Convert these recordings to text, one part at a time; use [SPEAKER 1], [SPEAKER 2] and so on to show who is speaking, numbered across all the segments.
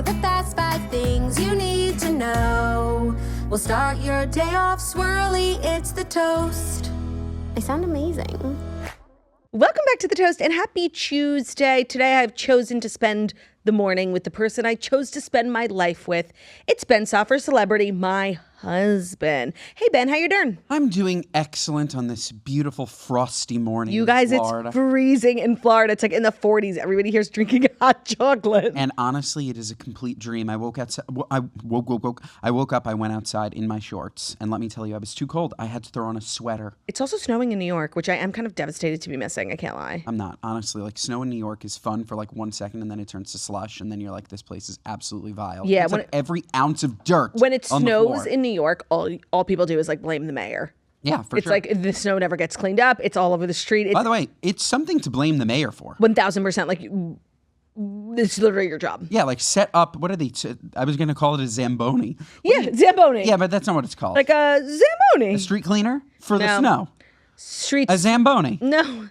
[SPEAKER 1] the fast 5 things you need to know. We'll start your day off swirly, it's the toast. I sound amazing.
[SPEAKER 2] Welcome back to The Toast and happy Tuesday. Today I've chosen to spend the morning with the person I chose to spend my life with. It's Ben Soffer, celebrity, my husband. Hey Ben, how you doing?
[SPEAKER 3] I'm doing excellent on this beautiful frosty morning.
[SPEAKER 2] You guys,
[SPEAKER 3] in Florida.
[SPEAKER 2] It's freezing in Florida. It's like in the 40s. Everybody here's drinking hot chocolate.
[SPEAKER 3] And honestly, it is a complete dream. I woke outside. I woke up. I went outside in my shorts, and let me tell you, I was too cold. I had to throw on a sweater.
[SPEAKER 2] It's also snowing in New York, which I am kind of devastated to be missing. I can't lie.
[SPEAKER 3] I'm not, honestly. Like, snow in New York is fun for like 1 second, and then it turns to slush, and then you're like, this place is absolutely vile.
[SPEAKER 2] Yeah,
[SPEAKER 3] it's like every ounce of dirt.
[SPEAKER 2] When it
[SPEAKER 3] on the
[SPEAKER 2] snows
[SPEAKER 3] floor.
[SPEAKER 2] in New York, all people do is like blame the mayor.
[SPEAKER 3] Yeah, for
[SPEAKER 2] it's
[SPEAKER 3] sure.
[SPEAKER 2] It's like the snow never gets cleaned up. It's all over the street.
[SPEAKER 3] By the way, it's something to blame the mayor for.
[SPEAKER 2] 1,000%. Like, it's literally your job.
[SPEAKER 3] Yeah, like set up, what are they? I was going to call it a Zamboni.
[SPEAKER 2] Yeah, Zamboni.
[SPEAKER 3] Yeah, but that's not what it's called.
[SPEAKER 2] Like a Zamboni.
[SPEAKER 3] A street cleaner for the
[SPEAKER 2] No.
[SPEAKER 3] snow.
[SPEAKER 2] Street.
[SPEAKER 3] A Zamboni.
[SPEAKER 2] No.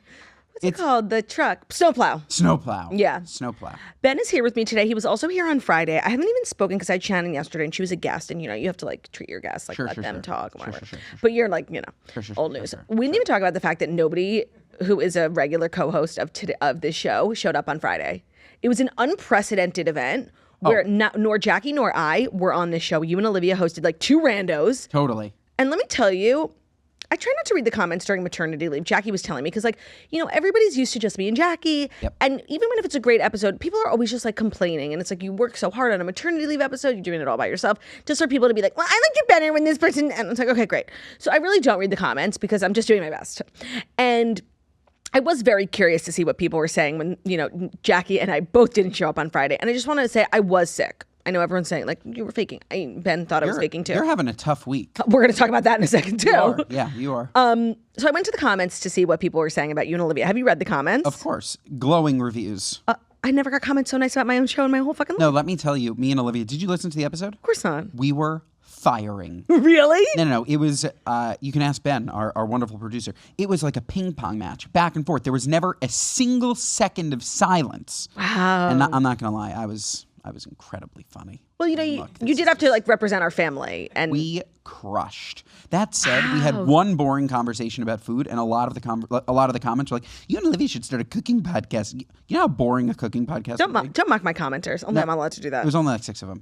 [SPEAKER 2] What's it called? The truck. Snowplow.
[SPEAKER 3] Snowplow.
[SPEAKER 2] Yeah.
[SPEAKER 3] Snowplow.
[SPEAKER 2] Ben is here with me today. He was also here on Friday. I haven't even spoken because I had Shannon yesterday and she was a guest. And, you know, you have to like treat your guests, like let them talk, whatever. Sure. But you're like, you know, old news. We didn't even talk about the fact that nobody who is a regular co-host of this show showed up on Friday. It was an unprecedented event where nor Jackie nor I were on this show. You and Olivia hosted like 2 randos.
[SPEAKER 3] Totally.
[SPEAKER 2] And let me tell you, I try not to read the comments during maternity leave. Jackie was telling me, because like, you know, everybody's used to just me and Jackie.
[SPEAKER 3] Yep.
[SPEAKER 2] And even when if it's a great episode, people are always just like complaining. And it's like, you work so hard on a maternity leave episode, you're doing it all by yourself. Just for people to be like, well, I liked it better when this person, and it's like, okay, great. So I really don't read the comments because I'm just doing my best. And I was very curious to see what people were saying when, you know, Jackie and I both didn't show up on Friday. And I just wanted to say I was sick. I know everyone's saying, like, you were faking. Ben thought I was faking, too.
[SPEAKER 3] You're having a tough week.
[SPEAKER 2] We're going to talk about that in a second, too.
[SPEAKER 3] You are. Yeah, you are.
[SPEAKER 2] So I went to the comments to see what people were saying about you and Olivia. Have you read the comments?
[SPEAKER 3] Of course. Glowing reviews.
[SPEAKER 2] I never got comments so nice about my own show in my whole fucking life.
[SPEAKER 3] No, let me tell you, me and Olivia, did you listen to the episode?
[SPEAKER 2] Of course not.
[SPEAKER 3] We were firing.
[SPEAKER 2] Really?
[SPEAKER 3] No. It was, you can ask Ben, our wonderful producer. It was like a ping pong match, back and forth. There was never a single second of silence.
[SPEAKER 2] Wow.
[SPEAKER 3] And I'm not going to lie, I was incredibly funny.
[SPEAKER 2] Well, you know, you did have to like represent our family, and
[SPEAKER 3] we crushed. That said, we had one boring conversation about food, and a lot of the comments were like, "You and Olivia should start a cooking podcast." You know how boring a cooking podcast
[SPEAKER 2] don't
[SPEAKER 3] would be?
[SPEAKER 2] mock my commenters. I'm not allowed to do that.
[SPEAKER 3] It was only like 6 of them,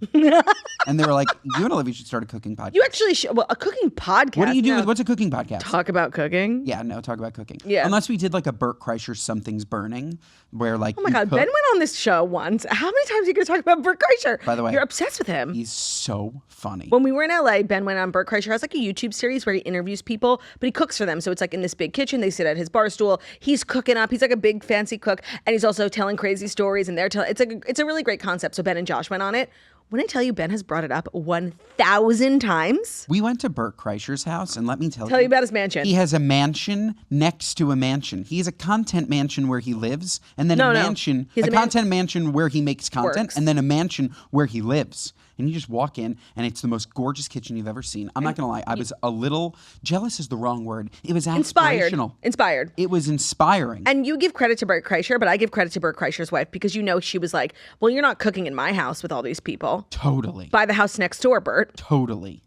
[SPEAKER 3] and they were like, "You and Olivia should start a cooking podcast."
[SPEAKER 2] You actually a cooking podcast.
[SPEAKER 3] What do you do?
[SPEAKER 2] No.
[SPEAKER 3] What's a cooking podcast?
[SPEAKER 2] Talk about cooking?
[SPEAKER 3] Yeah, no, talk about cooking.
[SPEAKER 2] Yeah.
[SPEAKER 3] Unless we did like a Burt Kreischer Something's Burning, where like
[SPEAKER 2] Oh my God, Ben went on this show once. How many times are you going to talk about Burt Kreischer?
[SPEAKER 3] By the way,
[SPEAKER 2] you're obsessed with him.
[SPEAKER 3] He's so funny.
[SPEAKER 2] When we were in LA, Ben went on Burt Kreischer. Has like a YouTube series where he interviews people, but he cooks for them. So it's like in this big kitchen. They sit at his bar stool. He's cooking up. He's like a big fancy cook, and he's also telling crazy stories. And they're telling. It's a really great concept. So Ben and Josh went on it. When I tell you, Ben has brought it up 1,000 times.
[SPEAKER 3] We went to Burt Kreischer's house, and let me tell
[SPEAKER 2] you about his mansion.
[SPEAKER 3] He has a mansion next to a mansion. He has a content mansion where he lives, and then a content mansion where he makes content, and then a mansion where he lives. And you just walk in, and it's the most gorgeous kitchen you've ever seen. I'm not going to lie. I was a little, jealous is the wrong word. It was aspirational.
[SPEAKER 2] Inspired.
[SPEAKER 3] It was inspiring.
[SPEAKER 2] And you give credit to Burt Kreischer, but I give credit to Burt Kreischer's wife because you know she was like, well, you're not cooking in my house with all these people.
[SPEAKER 3] Totally.
[SPEAKER 2] Buy the house next door, Burt.
[SPEAKER 3] Totally.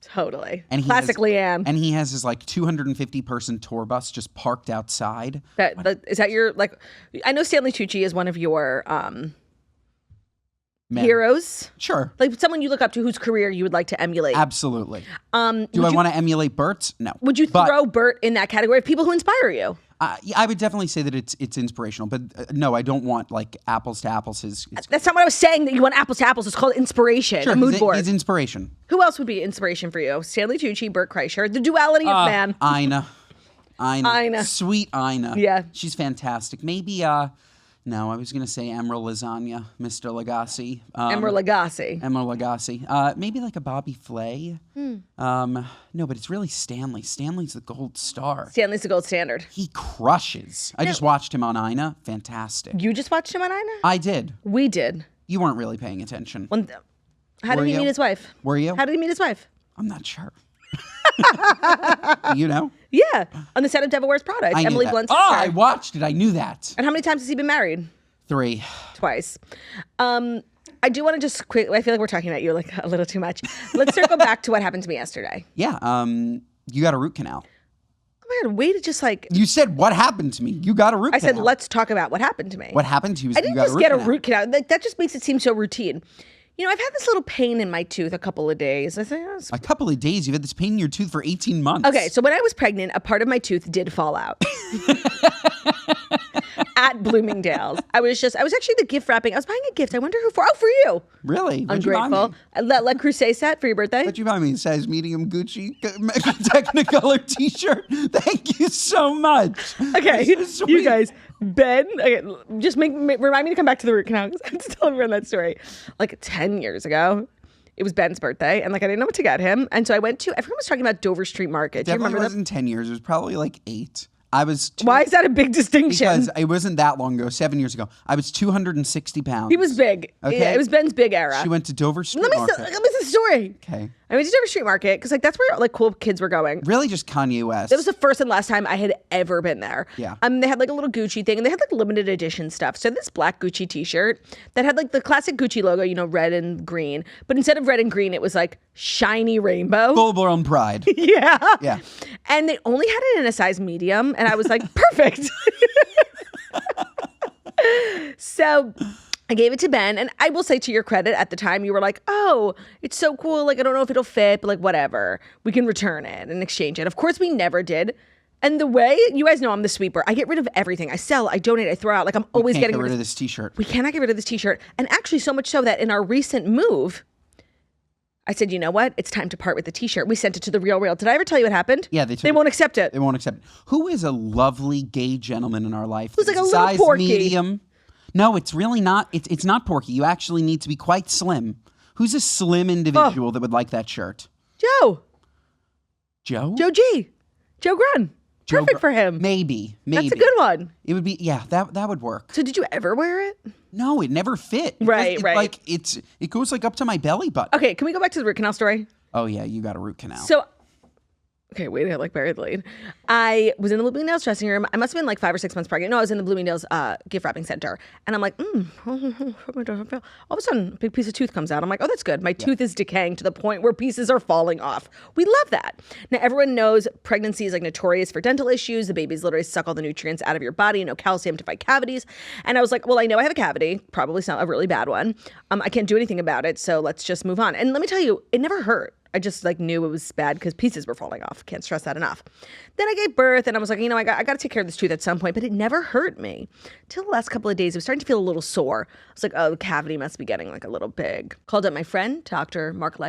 [SPEAKER 2] And classic Leanne.
[SPEAKER 3] And he has his like 250-person tour bus just parked outside.
[SPEAKER 2] Is that your, like, I know Stanley Tucci is one of your heroes?
[SPEAKER 3] Sure.
[SPEAKER 2] Like someone you look up to whose career you would like to emulate.
[SPEAKER 3] Absolutely. Do I want to emulate Burt's? No.
[SPEAKER 2] Would you throw Burt in that category of people who inspire you?
[SPEAKER 3] I would definitely say that it's inspirational, but no, I don't want like apples to apples.
[SPEAKER 2] That's not what I was saying, that you want apples to apples. It's called inspiration,
[SPEAKER 3] sure,
[SPEAKER 2] a mood board.
[SPEAKER 3] He's inspiration.
[SPEAKER 2] Who else would be inspiration for you? Stanley Tucci, Burt Kreischer, the duality of man.
[SPEAKER 3] Ina. Sweet Ina.
[SPEAKER 2] Yeah.
[SPEAKER 3] She's fantastic. Maybe, no, I was going to say Emerald Lasagna, Mr. Lagasse.
[SPEAKER 2] Emerald
[SPEAKER 3] Lagasse. Maybe like a Bobby Flay. No, but it's really Stanley. Stanley's the gold star.
[SPEAKER 2] Stanley's the gold standard.
[SPEAKER 3] He crushes. I just watched him on Ina. Fantastic.
[SPEAKER 2] You just watched him on Ina?
[SPEAKER 3] I did.
[SPEAKER 2] We did.
[SPEAKER 3] You weren't really paying attention.
[SPEAKER 2] How did he meet his wife?
[SPEAKER 3] Were you?
[SPEAKER 2] How did he meet his wife?
[SPEAKER 3] I'm not sure. You know?
[SPEAKER 2] Yeah, on the set of Devil Wears Prada. Emily Blunt's sister.
[SPEAKER 3] I watched it. I knew that.
[SPEAKER 2] And how many times has he been married?
[SPEAKER 3] 3.
[SPEAKER 2] Twice. I do want to just quickly, I feel like we're talking about you like a little too much. Let's circle back to what happened to me yesterday.
[SPEAKER 3] Yeah. You got a root canal.
[SPEAKER 2] Oh my God, way to just like.
[SPEAKER 3] You said, what happened to me? You got a root canal.
[SPEAKER 2] I said, let's talk about what happened to me.
[SPEAKER 3] What happened to you?
[SPEAKER 2] I didn't just get a root canal. Like, that just makes it seem so routine. You know, I've had this little pain in my tooth a couple of days. I think
[SPEAKER 3] a couple of days? You've had this pain in your tooth for 18 months.
[SPEAKER 2] Okay, so when I was pregnant, a part of my tooth did fall out. At Bloomingdale's. I was actually the gift wrapping. I was buying a gift. I wonder who for. Oh, for you.
[SPEAKER 3] Really?
[SPEAKER 2] Ungrateful. Let Crusade set for your birthday.
[SPEAKER 3] What'd you buy me? Size medium Gucci Technicolor t-shirt. Thank you so much.
[SPEAKER 2] Okay, you guys. Ben, okay, just remind me to come back to the root canal because I have to tell everyone that story. Like 10 years ago, it was Ben's birthday, and like I didn't know what to get him, and so I went to. Everyone was talking about Dover Street Market. Do you remember that? It
[SPEAKER 3] wasn't 10 years. It was probably like 8.
[SPEAKER 2] Why is that a big distinction?
[SPEAKER 3] Because it wasn't that long ago, 7 years ago. I was 260 pounds.
[SPEAKER 2] He was big.
[SPEAKER 3] Okay.
[SPEAKER 2] Yeah, it was Ben's big era.
[SPEAKER 3] She went to Dover Street Market.
[SPEAKER 2] Let me tell the story.
[SPEAKER 3] Okay.
[SPEAKER 2] I went to Dover Street Market because like that's where like cool kids were going.
[SPEAKER 3] Really, just Kanye West.
[SPEAKER 2] That was the first and last time I had ever been there.
[SPEAKER 3] Yeah.
[SPEAKER 2] They had like a little Gucci thing, and they had like limited edition stuff. So this black Gucci T-shirt that had like the classic Gucci logo, you know, red and green. But instead of red and green, it was like shiny rainbow.
[SPEAKER 3] Full-blown pride.
[SPEAKER 2] Yeah.
[SPEAKER 3] Yeah.
[SPEAKER 2] And they only had it in a size medium, and I was like, perfect. So I gave it to Ben, and I will say to your credit, at the time you were like, oh, it's so cool. Like, I don't know if it'll fit, but like, whatever. We can return it and exchange it. Of course, we never did. And the way, you guys know I'm the sweeper. I get rid of everything. I sell, I donate, I throw out. Like, I'm always getting
[SPEAKER 3] rid of this t-shirt.
[SPEAKER 2] We cannot get rid of this t-shirt. And actually, so much so that in our recent move, I said, you know what? It's time to part with the t-shirt. We sent it to the Real Real. Did I ever tell you what happened?
[SPEAKER 3] Yeah,
[SPEAKER 2] they won't accept it.
[SPEAKER 3] They won't accept it. Who is a lovely gay gentleman in our life?
[SPEAKER 2] Who's like a little
[SPEAKER 3] size
[SPEAKER 2] porky.
[SPEAKER 3] Medium. No, it's really not. It's not porky. You actually need to be quite slim. Who's a slim individual that would like that shirt?
[SPEAKER 2] Joe.
[SPEAKER 3] Joe?
[SPEAKER 2] Joe G. Joe Grun. Perfect for him.
[SPEAKER 3] Maybe.
[SPEAKER 2] That's a good one.
[SPEAKER 3] It would be, yeah, that would work.
[SPEAKER 2] So did you ever wear it?
[SPEAKER 3] No, it never fit.
[SPEAKER 2] Right.
[SPEAKER 3] Like it goes like up to my belly button.
[SPEAKER 2] Okay, can we go back to the root canal story?
[SPEAKER 3] Oh yeah, you got a root canal.
[SPEAKER 2] So, okay, wait, I like buried the lead. I was in the Bloomingdale's dressing room. I must have been like 5 or 6 months pregnant. No, I was in the Bloomingdale's gift wrapping center. And I'm like, all of a sudden, a big piece of tooth comes out. I'm like, oh, that's good. My tooth is decaying to the point where pieces are falling off. We love that. Now, everyone knows pregnancy is like notorious for dental issues. The babies literally suck all the nutrients out of your body, no calcium to fight cavities. And I was like, well, I know I have a cavity, probably a really bad one. I can't do anything about it, so let's just move on. And let me tell you, it never hurt. I just like knew it was bad because pieces were falling off. Can't stress that enough. Then I gave birth and I was like, you know, I got to take care of this tooth at some point, but it never hurt me. Till the last couple of days, it was starting to feel a little sore. I was like, oh, the cavity must be getting like a little big. Called up my friend, Dr. Markle,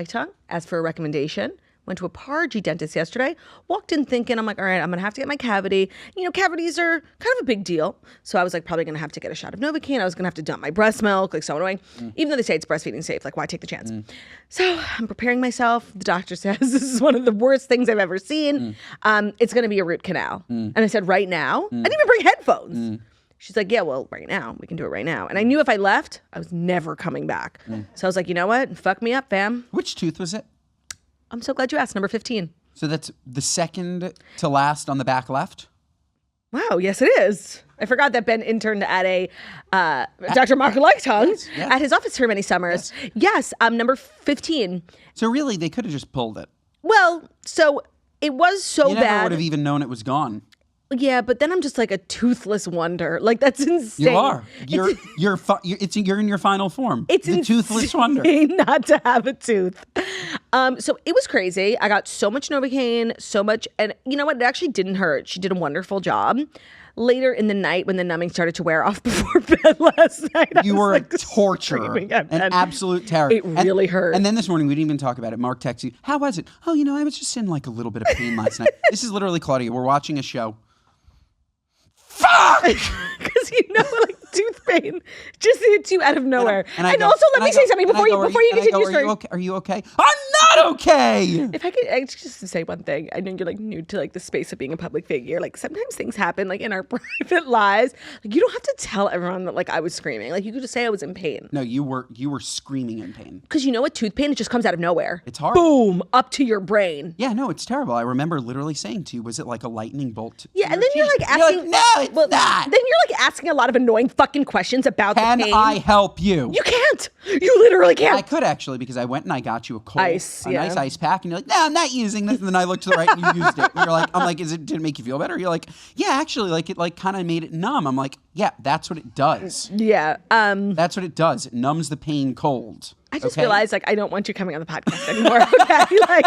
[SPEAKER 2] asked for a recommendation. Went to a Pargy dentist yesterday. Walked in thinking, I'm like, all right, I'm going to have to get my cavity. You know, cavities are kind of a big deal. So I was like, probably going to have to get a shot of Novocaine. I was going to have to dump my breast milk, like so annoying. Even though they say it's breastfeeding safe, like why take the chance? So I'm preparing myself. The doctor says this is one of the worst things I've ever seen. It's going to be a root canal. And I said, right now? I didn't even bring headphones. She's like, yeah, well, right now. We can do it right now. And I knew if I left, I was never coming back. So I was like, you know what? Fuck me up, fam.
[SPEAKER 3] Which tooth was it?
[SPEAKER 2] I'm so glad you asked. Number 15.
[SPEAKER 3] So that's the second to last on the back left?
[SPEAKER 2] Wow, yes it is. I forgot that Ben interned at a Dr. Markle at his office for many summers. Yes, number 15.
[SPEAKER 3] So really, they could have just pulled it.
[SPEAKER 2] Well, so it was so
[SPEAKER 3] you
[SPEAKER 2] bad.
[SPEAKER 3] You never would have even known it was gone.
[SPEAKER 2] Yeah, but then I'm just like a toothless wonder. Like that's insane.
[SPEAKER 3] You are. You're in your final form.
[SPEAKER 2] It's
[SPEAKER 3] the toothless wonder.
[SPEAKER 2] Not to have a tooth. So it was crazy. I got so much Novocaine, so much, and you know what? It actually didn't hurt. She did a wonderful job. Later in the night, when the numbing started to wear off before bed last night,
[SPEAKER 3] you were like a torturer, an absolute terror.
[SPEAKER 2] It really hurt.
[SPEAKER 3] And then this morning, we didn't even talk about it. Mark texted you, how was it? Oh, you know, I was just in like a little bit of pain last night. This is literally Claudia. We're watching a show. Fuck!
[SPEAKER 2] Because you know, like tooth pain just hits you out of nowhere. And
[SPEAKER 3] also,
[SPEAKER 2] let me say something before you continue your story.
[SPEAKER 3] Are you okay? I'm not okay.
[SPEAKER 2] If I just say one thing, I know you're like new to like the space of being a public figure. Like sometimes things happen like in our private lives. Like you don't have to tell everyone that like I was screaming. Like you could just say I was in pain.
[SPEAKER 3] No, you were screaming in pain.
[SPEAKER 2] Because you know what? Tooth pain, it just comes out of nowhere.
[SPEAKER 3] It's hard.
[SPEAKER 2] Boom, up to your brain.
[SPEAKER 3] Yeah, no, it's terrible. I remember literally saying to you, was it like a lightning bolt?
[SPEAKER 2] Yeah, and then you're like asking.
[SPEAKER 3] You're like, no, it's not.
[SPEAKER 2] Then you're like asking a lot of annoying fucking questions about the pain.
[SPEAKER 3] Can I help you?
[SPEAKER 2] You can't. You literally can't.
[SPEAKER 3] I could actually, because I went and I got you a
[SPEAKER 2] nice
[SPEAKER 3] ice pack, and you're like, no, I'm not using this. And then I looked to the right and you used it. And you're like, I'm like, did it make you feel better? You're like, yeah, actually, like it like kind of made it numb. I'm like, yeah, that's what it does.
[SPEAKER 2] Yeah.
[SPEAKER 3] That's what it does. It numbs the pain cold.
[SPEAKER 2] I just realized like I don't want you coming on the podcast anymore. Okay, like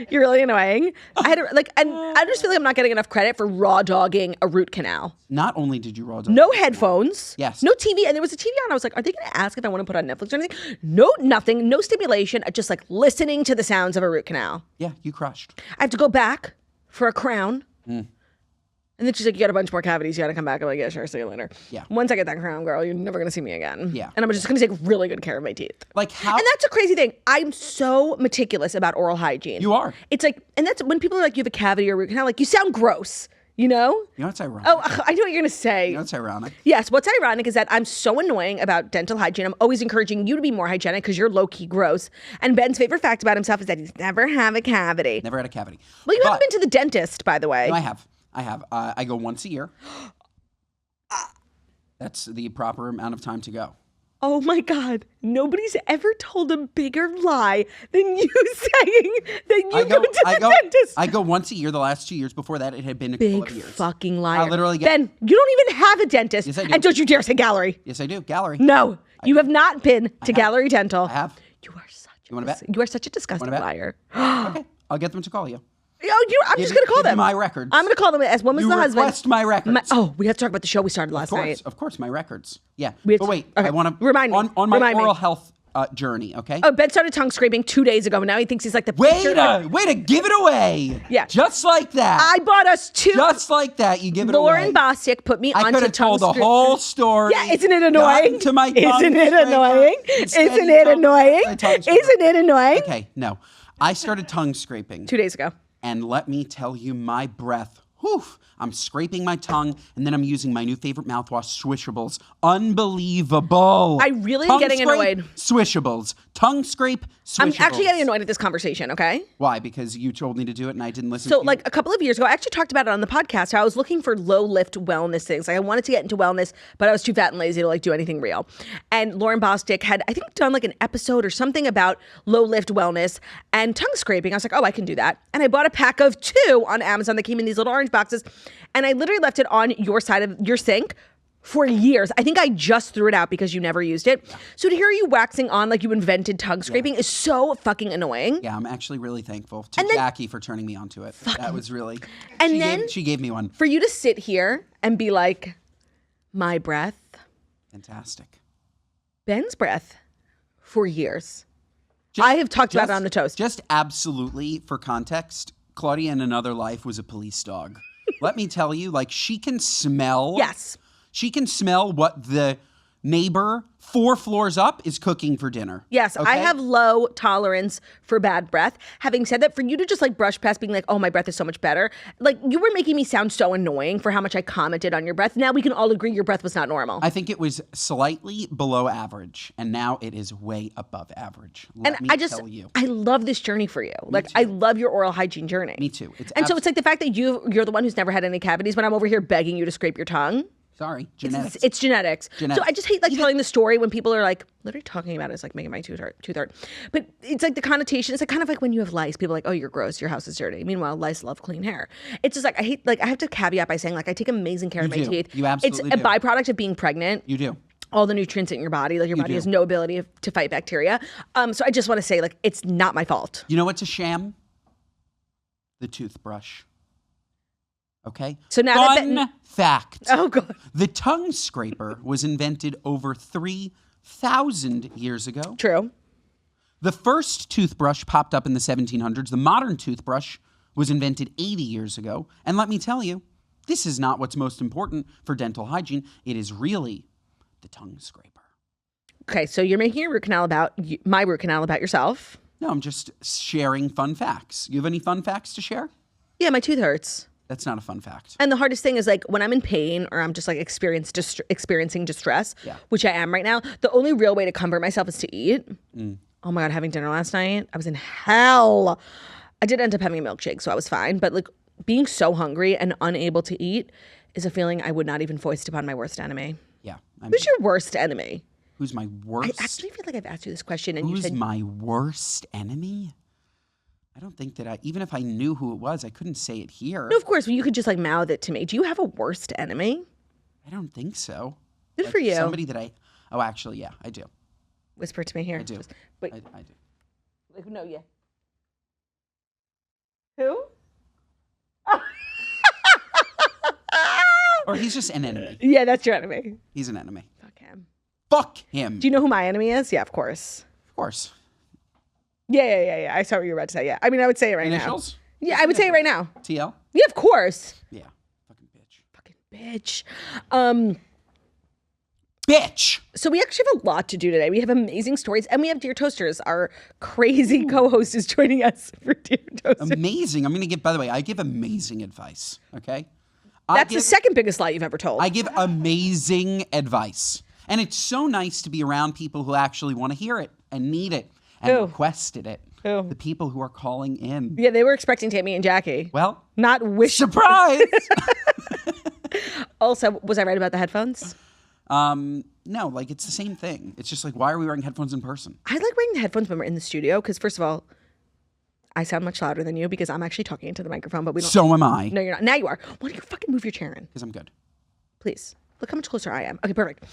[SPEAKER 2] you're really annoying. And I just feel like I'm not getting enough credit for raw dogging a root canal.
[SPEAKER 3] Not only did you raw dog,
[SPEAKER 2] no headphones,
[SPEAKER 3] yes,
[SPEAKER 2] no TV, and there was a TV on. I was like, are they going to ask if I want to put on Netflix or anything? No, nothing, no stimulation. Just like listening to the sounds of a root canal.
[SPEAKER 3] Yeah, you crushed.
[SPEAKER 2] I have to go back for a crown. And then she's like, you got a bunch more cavities. You got to come back. I'm like, yeah, sure. See you later.
[SPEAKER 3] Yeah.
[SPEAKER 2] Once I get that crown, girl, you're never going to see me again.
[SPEAKER 3] Yeah.
[SPEAKER 2] And I'm just going to take really good care of my teeth.
[SPEAKER 3] Like how?
[SPEAKER 2] And that's a crazy thing. I'm so meticulous about oral hygiene.
[SPEAKER 3] You are.
[SPEAKER 2] It's like, and that's when people are like, you have a cavity or a root canal, like you sound gross, you know?
[SPEAKER 3] You know what's ironic?
[SPEAKER 2] Oh, I know what you're going to say.
[SPEAKER 3] You know what's ironic?
[SPEAKER 2] Yes. What's ironic is that I'm so annoying about dental hygiene. I'm always encouraging you to be more hygienic because you're low-key gross. And Ben's favorite fact about himself is that he's never had a cavity.
[SPEAKER 3] Never had a cavity.
[SPEAKER 2] Well, you haven't been to the dentist, by the way.
[SPEAKER 3] No, I have. I go once a year. That's the proper amount of time to go.
[SPEAKER 2] Oh my God. Nobody's ever told a bigger lie than you saying that you go to the dentist.
[SPEAKER 3] I go once a year. The last 2 years before that, it had been a couple of years.
[SPEAKER 2] Big fucking liar.
[SPEAKER 3] I literally get...
[SPEAKER 2] Ben, you don't even have a dentist.
[SPEAKER 3] Yes, I do.
[SPEAKER 2] And don't you dare say Gallery.
[SPEAKER 3] Yes, I do. Gallery.
[SPEAKER 2] No, you have not been to Gallery Dental.
[SPEAKER 3] I have.
[SPEAKER 2] You are such a disgusting liar.
[SPEAKER 3] Okay, I'll get them to call you.
[SPEAKER 2] I'm just going to call them.
[SPEAKER 3] My records.
[SPEAKER 2] I'm going to call them as when was the husband.
[SPEAKER 3] Request my records.
[SPEAKER 2] We have to talk about the show we started last night.
[SPEAKER 3] Of course, my records. Yeah.
[SPEAKER 2] But
[SPEAKER 3] wait,
[SPEAKER 2] okay.
[SPEAKER 3] I want to
[SPEAKER 2] remind me
[SPEAKER 3] on my oral health journey. Okay.
[SPEAKER 2] Oh, Ben started tongue scraping 2 days ago. Now he thinks he's like the
[SPEAKER 3] way to give it away.
[SPEAKER 2] Yeah.
[SPEAKER 3] Just like that.
[SPEAKER 2] I bought us two.
[SPEAKER 3] Just like that, you give it away.
[SPEAKER 2] Lauren Bostic put me onto tongue scraping.
[SPEAKER 3] I could have told the whole story.
[SPEAKER 2] Yeah, isn't it annoying?
[SPEAKER 3] To my
[SPEAKER 2] Isn't it annoying? Isn't it annoying? Isn't it annoying?
[SPEAKER 3] Okay, no. I started tongue scraping
[SPEAKER 2] 2 days ago.
[SPEAKER 3] And let me tell you, my breath, whew, I'm scraping my tongue, and then I'm using my new favorite mouthwash, Swishables. Unbelievable.
[SPEAKER 2] I really am getting annoyed.
[SPEAKER 3] Swishables. Tongue scrape, Swishables.
[SPEAKER 2] I'm actually getting annoyed at this conversation, okay?
[SPEAKER 3] Why? Because you told me to do it and I didn't listen
[SPEAKER 2] to
[SPEAKER 3] you?
[SPEAKER 2] Like a couple of years ago, I actually talked about it on the podcast, how I was looking for low-lift wellness things. Like I wanted to get into wellness, but I was too fat and lazy to like do anything real. And Lauren Bostic had, I think, done like an episode or something about low-lift wellness and tongue scraping. I was like, oh, I can do that. And I bought a pack of 2 on Amazon that came in these little orange boxes. And I literally left it on your side of your sink for years. I think I just threw it out because you never used it. Yeah. So to hear you waxing on like you invented tongue scraping is so fucking annoying.
[SPEAKER 3] Yeah, I'm actually really thankful to Jackie for turning me onto it. That was really...
[SPEAKER 2] And
[SPEAKER 3] she gave me one.
[SPEAKER 2] For you to sit here and be like, my breath.
[SPEAKER 3] Fantastic.
[SPEAKER 2] Ben's breath for years. I have talked about it on the toast.
[SPEAKER 3] Just absolutely, for context, Claudia in another life was a police dog. Let me tell you, like, she can smell.
[SPEAKER 2] Yes.
[SPEAKER 3] She can smell what the neighbor 4 floors up is cooking for dinner.
[SPEAKER 2] Yes,
[SPEAKER 3] okay?
[SPEAKER 2] I have low tolerance for bad breath. Having said that, for you to just like brush past being like, oh, my breath is so much better. Like you were making me sound so annoying for how much I commented on your breath. Now we can all agree your breath was not normal.
[SPEAKER 3] I think it was slightly below average, and now it is way above average. Let me tell you.
[SPEAKER 2] I love this journey for you. Like I love your oral hygiene journey.
[SPEAKER 3] Me too.
[SPEAKER 2] So it's like the fact that you're the one who's never had any cavities when I'm over here begging you to scrape your tongue.
[SPEAKER 3] Sorry, genetics.
[SPEAKER 2] It's genetics. So I just hate like telling the story when people are like literally talking about it. It's like making my tooth hurt. But it's like the connotation. It's like kind of like when you have lice. People are like, oh, you're gross. Your house is dirty. Meanwhile, lice love clean hair. It's just like I hate. Like I have to caveat by saying like I take amazing care of my teeth.
[SPEAKER 3] You absolutely
[SPEAKER 2] It's a byproduct of being pregnant.
[SPEAKER 3] You do.
[SPEAKER 2] All the nutrients in your body. Like your body has no ability to fight bacteria. So I just want to say like it's not my fault.
[SPEAKER 3] You know what's a sham? The toothbrush. Okay.
[SPEAKER 2] So now
[SPEAKER 3] Fun fact.
[SPEAKER 2] Oh god.
[SPEAKER 3] The tongue scraper was invented over 3,000 years ago.
[SPEAKER 2] True.
[SPEAKER 3] The first toothbrush popped up in the 1700s. The modern toothbrush was invented 80 years ago. And let me tell you, this is not what's most important for dental hygiene. It is really the tongue scraper.
[SPEAKER 2] Okay, so you're making a root canal about my root canal about yourself.
[SPEAKER 3] No, I'm just sharing fun facts. You have any fun facts to share?
[SPEAKER 2] Yeah, my tooth hurts.
[SPEAKER 3] That's not a fun fact.
[SPEAKER 2] And the hardest thing is like when I'm in pain or I'm just like experiencing distress, which I am right now, the only real way to comfort myself is to eat. Oh my God, having dinner last night, I was in hell. I did end up having a milkshake, so I was fine. But like being so hungry and unable to eat is a feeling I would not even foist upon my worst enemy.
[SPEAKER 3] Yeah.
[SPEAKER 2] Who's your worst enemy?
[SPEAKER 3] Who's my worst?
[SPEAKER 2] I actually feel like I've asked you this question and you said...
[SPEAKER 3] Who's my worst enemy? I don't think that even if I knew who it was, I couldn't say it here.
[SPEAKER 2] No, of course, you could just like mouth it to me. Do you have a worst enemy?
[SPEAKER 3] I don't think so.
[SPEAKER 2] Good for you.
[SPEAKER 3] Somebody that oh, actually, yeah, I do.
[SPEAKER 2] Whisper to me here.
[SPEAKER 3] I do.
[SPEAKER 2] Wait.
[SPEAKER 3] I do.
[SPEAKER 2] Like, no, yeah. Who?
[SPEAKER 3] Or he's just an enemy.
[SPEAKER 2] Yeah, that's your enemy.
[SPEAKER 3] He's an enemy.
[SPEAKER 2] Fuck him.
[SPEAKER 3] Fuck him.
[SPEAKER 2] Do you know who my enemy is? Yeah, of course.
[SPEAKER 3] Of course.
[SPEAKER 2] Yeah. I saw what you were about to say. Yeah. I mean, I would say it right
[SPEAKER 3] Initials?
[SPEAKER 2] now. Yeah, I would say it right now.
[SPEAKER 3] TL?
[SPEAKER 2] Yeah, of course.
[SPEAKER 3] Yeah. Fucking bitch.
[SPEAKER 2] Fucking bitch.
[SPEAKER 3] Bitch!
[SPEAKER 2] So we actually have a lot to do today. We have amazing stories, and we have Dear Toasters. Our crazy co-host is joining us for Dear Toasters.
[SPEAKER 3] Amazing. I'm going to give, by the way, I give amazing advice, okay?
[SPEAKER 2] That's the second biggest lie you've ever told.
[SPEAKER 3] I give amazing advice. And it's so nice to be around people who actually want to hear it and need it and requested it.
[SPEAKER 2] Who?
[SPEAKER 3] The people who are calling in.
[SPEAKER 2] Yeah, they were expecting Tammy and Jackie.
[SPEAKER 3] Well,
[SPEAKER 2] not wish.
[SPEAKER 3] Surprise!
[SPEAKER 2] Also, was I right about the headphones?
[SPEAKER 3] No, like it's the same thing. It's just like, why are we wearing headphones in person?
[SPEAKER 2] I like wearing the headphones when we're in the studio because, first of all, I sound much louder than you because I'm actually talking into the microphone, but we don't.
[SPEAKER 3] So am I.
[SPEAKER 2] No, you're not. Now you are. Why don't you fucking move your chair in?
[SPEAKER 3] Because I'm good.
[SPEAKER 2] Please. Look how much closer I am. Okay, perfect.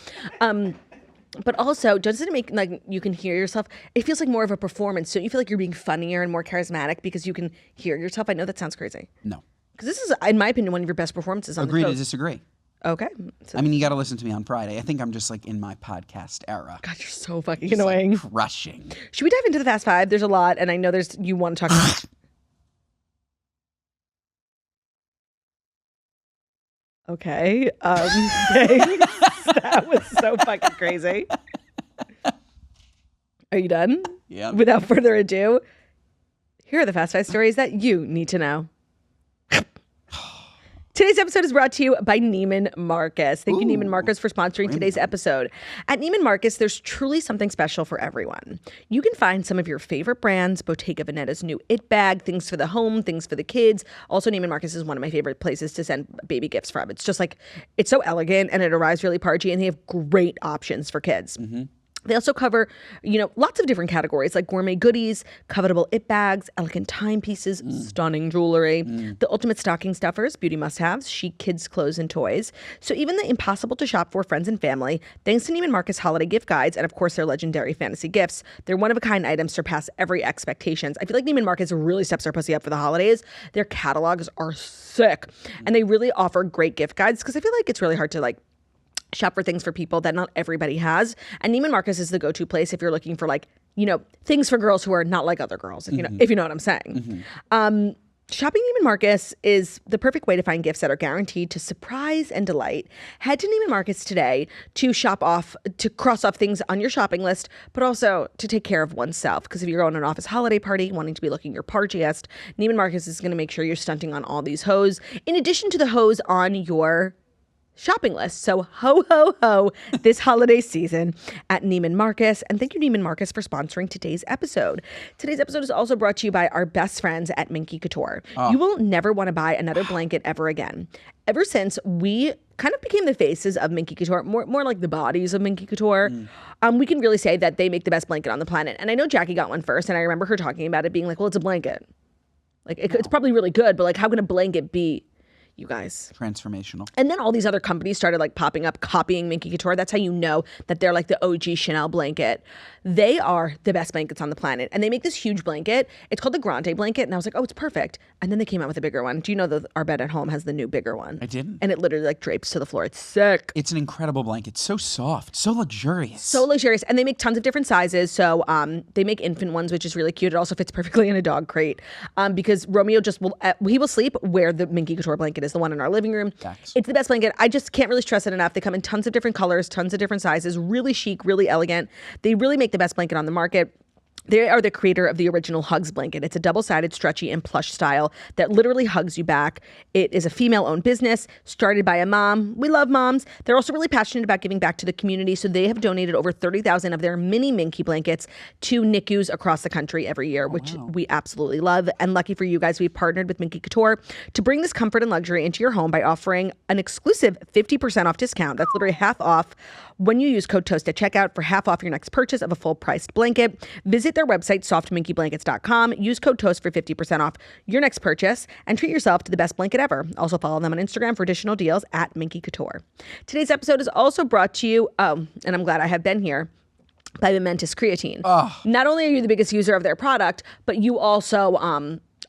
[SPEAKER 2] But also, doesn't it make like you can hear yourself? It feels like more of a performance. Don't you feel like you're being funnier and more charismatic because you can hear yourself? I know that sounds crazy.
[SPEAKER 3] No.
[SPEAKER 2] Because this is, in my opinion, one of your best performances on
[SPEAKER 3] Agree
[SPEAKER 2] the show.
[SPEAKER 3] to disagree.
[SPEAKER 2] Okay. So,
[SPEAKER 3] I mean, you got to listen to me on Friday. I think I'm just like in my podcast era.
[SPEAKER 2] God, you're so fucking
[SPEAKER 3] Just,
[SPEAKER 2] annoying.
[SPEAKER 3] like, crushing.
[SPEAKER 2] Should we dive into the Fast Five? There's a lot, and I know you want to talk about. Okay. That was so fucking crazy. Are you done?
[SPEAKER 3] Yeah.
[SPEAKER 2] Without further ado, here are the Fast Five stories that you need to know. Today's episode is brought to you by Neiman Marcus. Thank you, Neiman Marcus, for sponsoring today's episode. At Neiman Marcus, there's truly something special for everyone. You can find some of your favorite brands, Bottega Veneta's new It Bag, things for the home, things for the kids. Also, Neiman Marcus is one of my favorite places to send baby gifts from. It's just like, it's so elegant and it arrives really parchy, and they have great options for kids. Mm-hmm. They also cover, lots of different categories like gourmet goodies, covetable it bags, elegant timepieces, stunning jewelry, the ultimate stocking stuffers, beauty must-haves, chic kids' clothes and toys. So even the impossible to shop for friends and family, thanks to Neiman Marcus holiday gift guides and of course their legendary fantasy gifts, their one-of-a-kind items surpass every expectations. I feel like Neiman Marcus really steps their pussy up for the holidays. Their catalogs are sick, and they really offer great gift guides because I feel like it's really hard to shop for things for people that not everybody has. And Neiman Marcus is the go-to place if you're looking for things for girls who are not like other girls, if you know what I'm saying. Shopping Neiman Marcus is the perfect way to find gifts that are guaranteed to surprise and delight. Head to Neiman Marcus today to cross off things on your shopping list, but also to take care of oneself. Because if you're going to an office holiday party, wanting to be looking your parchiest, Neiman Marcus is going to make sure you're stunting on all these hoes, in addition to the hoes on your shopping list. So ho, ho, ho this holiday season at Neiman Marcus. And thank you, Neiman Marcus, for sponsoring today's episode. Today's episode is also brought to you by our best friends at Minky Couture. You will never want to buy another blanket ever again. Ever since we kind of became the faces of Minky Couture, more like the bodies of Minky Couture, we can really say that they make the best blanket on the planet. And I know Jackie got one first, and I remember her talking about it being like, well, it's a blanket. It's probably really good, but how can a blanket be, you guys?
[SPEAKER 3] Transformational.
[SPEAKER 2] And then all these other companies started popping up, copying Minky Couture. That's how you know that they're the OG Chanel blanket. They are the best blankets on the planet. And they make this huge blanket. It's called the Grande blanket. And I was like, oh, it's perfect. And then they came out with a bigger one. Do you know that our bed at home has the new bigger one?
[SPEAKER 3] I didn't.
[SPEAKER 2] And it literally drapes to the floor. It's sick.
[SPEAKER 3] It's an incredible blanket. So soft. So luxurious.
[SPEAKER 2] So luxurious. And they make tons of different sizes. So they make infant ones, which is really cute. It also fits perfectly in a dog crate. Because Romeo he will sleep where the Minky Couture blanket is, the one in our living room.
[SPEAKER 3] Facts.
[SPEAKER 2] It's the best blanket. I just can't really stress it enough. They come in tons of different colors, tons of different sizes, really chic, really elegant. They really make the best blanket on the market. They are the creator of the original Hugs blanket. It's a double-sided, stretchy, and plush style that literally hugs you back. It is a female-owned business started by a mom. We love moms. They're also really passionate about giving back to the community, so they have donated over 30,000 of their mini Minky blankets to NICUs across the country every year, which we absolutely love. And lucky for you guys, we've partnered with Minky Couture to bring this comfort and luxury into your home by offering an exclusive 50% off discount. That's literally half off when you use code TOAST at checkout for half off your next purchase of a full-priced blanket. Visit their website, softminkyblankets.com. Use code TOAST for 50% off your next purchase and treat yourself to the best blanket ever. Also follow them on Instagram for additional deals at Minky Couture. Today's episode is also brought to you, and I'm glad I have been here, by Momentous Creatine. Not only are you the biggest user of their product, but you also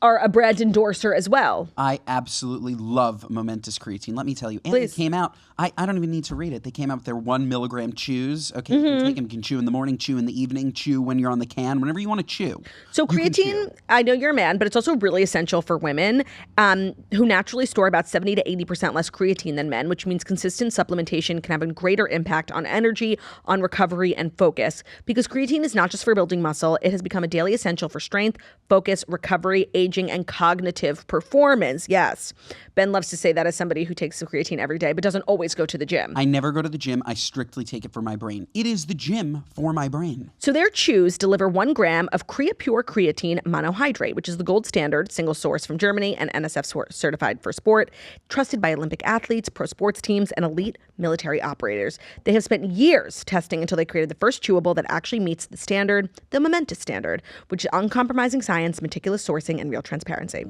[SPEAKER 2] are a brand endorser as well.
[SPEAKER 3] I absolutely love Momentous Creatine. Let me tell you. And
[SPEAKER 2] Please.
[SPEAKER 3] It came out, I don't even need to read it. They came out with their 1 milligram chews. Okay, you can take them, you can chew in the morning, chew in the evening, chew when you're on the can, whenever you want to chew.
[SPEAKER 2] So creatine, I know you're a man, but it's also really essential for women who naturally store about 70 to 80% less creatine than men, which means consistent supplementation can have a greater impact on energy, on recovery, and focus. Because creatine is not just for building muscle, it has become a daily essential for strength, focus, recovery, aging, and cognitive performance. Yes. Ben loves to say that as somebody who takes some creatine every day, but doesn't always go to the gym.
[SPEAKER 3] I never go to the gym. I strictly take it for my brain. It is the gym for my brain.
[SPEAKER 2] So their chews deliver 1 gram of Pure Creatine Monohydrate, which is the gold standard, single source from Germany and NSF certified for sport, trusted by Olympic athletes, pro sports teams, and elite military operators. They have spent years testing until they created the first chewable that actually meets the standard, the Momentous standard, which is uncompromising science, meticulous sourcing, and real transparency.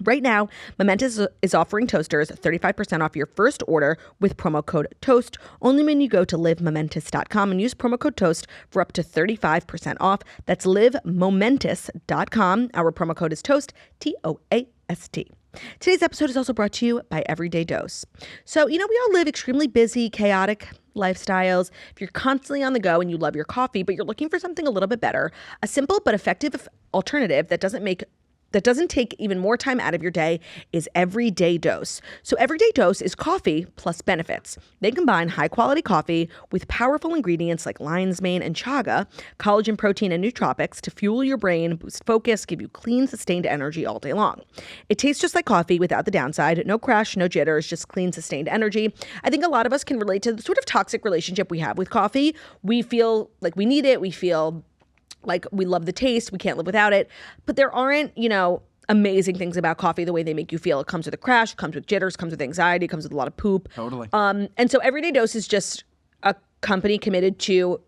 [SPEAKER 2] Right now, Momentous is offering toasters 35% off your first order with promo code TOAST only when you go to livemomentous.com and use promo code TOAST for up to 35% off. That's livemomentous.com. Our promo code is TOAST, TOAST. Today's episode is also brought to you by Everyday Dose. So, we all live extremely busy, chaotic lifestyles. If you're constantly on the go and you love your coffee, but you're looking for something a little bit better, a simple but effective alternative that doesn't take even more time out of your day is Everyday Dose. So Everyday Dose is coffee plus benefits. They combine high-quality coffee with powerful ingredients like lion's mane and chaga, collagen, protein, and nootropics to fuel your brain, boost focus, give you clean, sustained energy all day long. It tastes just like coffee without the downside. No crash, no jitters, just clean, sustained energy. I think a lot of us can relate to the sort of toxic relationship we have with coffee. We feel like we need it. We feel like we love the taste, we can't live without it. But there aren't, amazing things about coffee the way they make you feel. It comes with a crash, it comes with jitters, comes with anxiety, it comes with a lot of poop.
[SPEAKER 3] Totally.
[SPEAKER 2] And so Everyday Dose is just a company committed to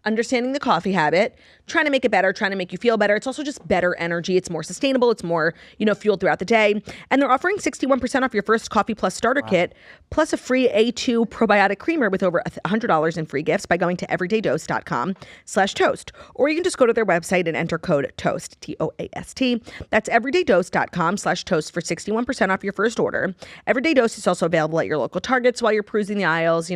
[SPEAKER 2] understanding the coffee habit, trying to make it better, trying to make you feel better. It's also just better energy. It's more sustainable. It's more, fueled throughout the day. And they're offering 61% off your first Coffee Plus starter kit, plus a free A2 probiotic creamer with over $100 in free gifts by going to everydaydose.com/toast. Or you can just go to their website and enter code TOAST, TOAST. That's everydaydose.com/toast for 61% off your first order. Everyday Dose is also available at your local Targets while you're perusing the aisles,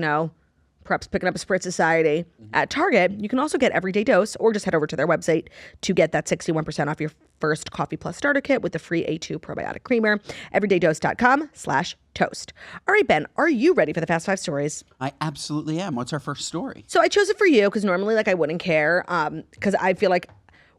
[SPEAKER 2] perhaps picking up a Spritz Society at Target. You can also get Everyday Dose or just head over to their website to get that 61% off your first Coffee Plus starter kit with the free A2 probiotic creamer. Everydaydose.com/toast. All right, Ben, are you ready for the Fast 5 stories?
[SPEAKER 3] I absolutely am. What's our first story?
[SPEAKER 2] So I chose it for you because normally I wouldn't care because I feel like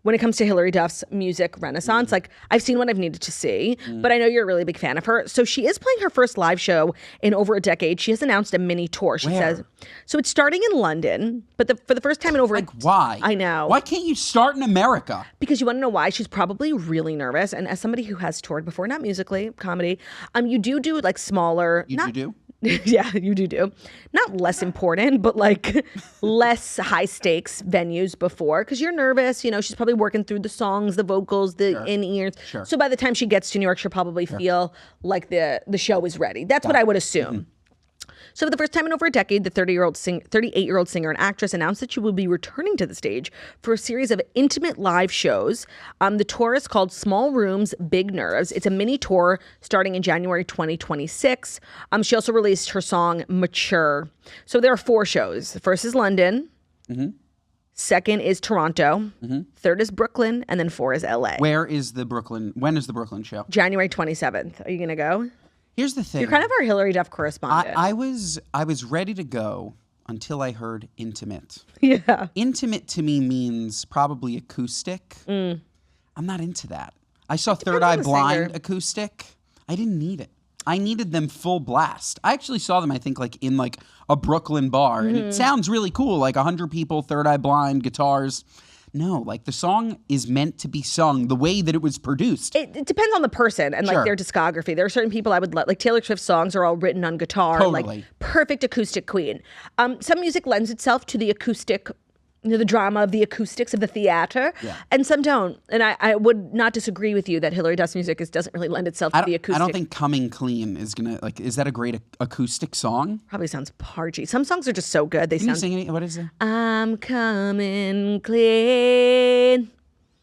[SPEAKER 2] when it comes to Hilary Duff's music renaissance, I've seen what I've needed to see, but I know you're a really big fan of her. So she is playing her first live show in over a decade. She has announced a mini tour. She says, so it's starting in London, but for the first time in over
[SPEAKER 3] why?
[SPEAKER 2] I know.
[SPEAKER 3] Why can't you start in America?
[SPEAKER 2] Because you want to know why? She's probably really nervous. And as somebody who has toured before, not musically, comedy, you do smaller.
[SPEAKER 3] You do?
[SPEAKER 2] Yeah, you do. Not less important, but less high stakes venues before because you're nervous. She's probably working through the songs, the vocals, the in-ears.
[SPEAKER 3] Sure.
[SPEAKER 2] So by the time she gets to New York, she'll probably feel like the show is ready. That's what I would assume. So for the first time in over a decade, the 38-year-old singer and actress announced that she will be returning to the stage for a series of intimate live shows. The tour is called Small Rooms, Big Nerves. It's a mini tour starting in January 2026. She also released her song Mature. So there are 4 shows. The first is London. Second is Toronto. Third is Brooklyn. And then 4 is LA.
[SPEAKER 3] When is the Brooklyn show?
[SPEAKER 2] January 27th. Are you going to go?
[SPEAKER 3] Here's the thing.
[SPEAKER 2] You're kind of our Hilary Duff correspondent.
[SPEAKER 3] I was ready to go until I heard intimate.
[SPEAKER 2] Yeah.
[SPEAKER 3] Intimate to me means probably acoustic. I'm not into that. I saw Third
[SPEAKER 2] on
[SPEAKER 3] Eye
[SPEAKER 2] the
[SPEAKER 3] Blind
[SPEAKER 2] singer.
[SPEAKER 3] acoustic. I didn't need it. I needed them full blast. I actually saw them, I think, like in like a Brooklyn bar. And it sounds really cool, like 100 people, Third Eye Blind, guitars. No, like the song is meant to be sung the way that it was produced.
[SPEAKER 2] It depends on the person and like their discography. There are certain people I would let, like Taylor Swift's songs are all written on guitar,
[SPEAKER 3] Totally.
[SPEAKER 2] like perfect acoustic queen. Some music lends itself to the acoustic, the drama of the acoustics of the theater, and some don't. And I would not disagree with you that Hilary Duff's music doesn't really lend itself to the acoustic.
[SPEAKER 3] I don't think Coming Clean is gonna like. Is that a great acoustic song?
[SPEAKER 2] Probably sounds parchy. Some songs are just so good. They
[SPEAKER 3] Can you
[SPEAKER 2] sound.
[SPEAKER 3] sing it? What is it?
[SPEAKER 2] I'm coming clean.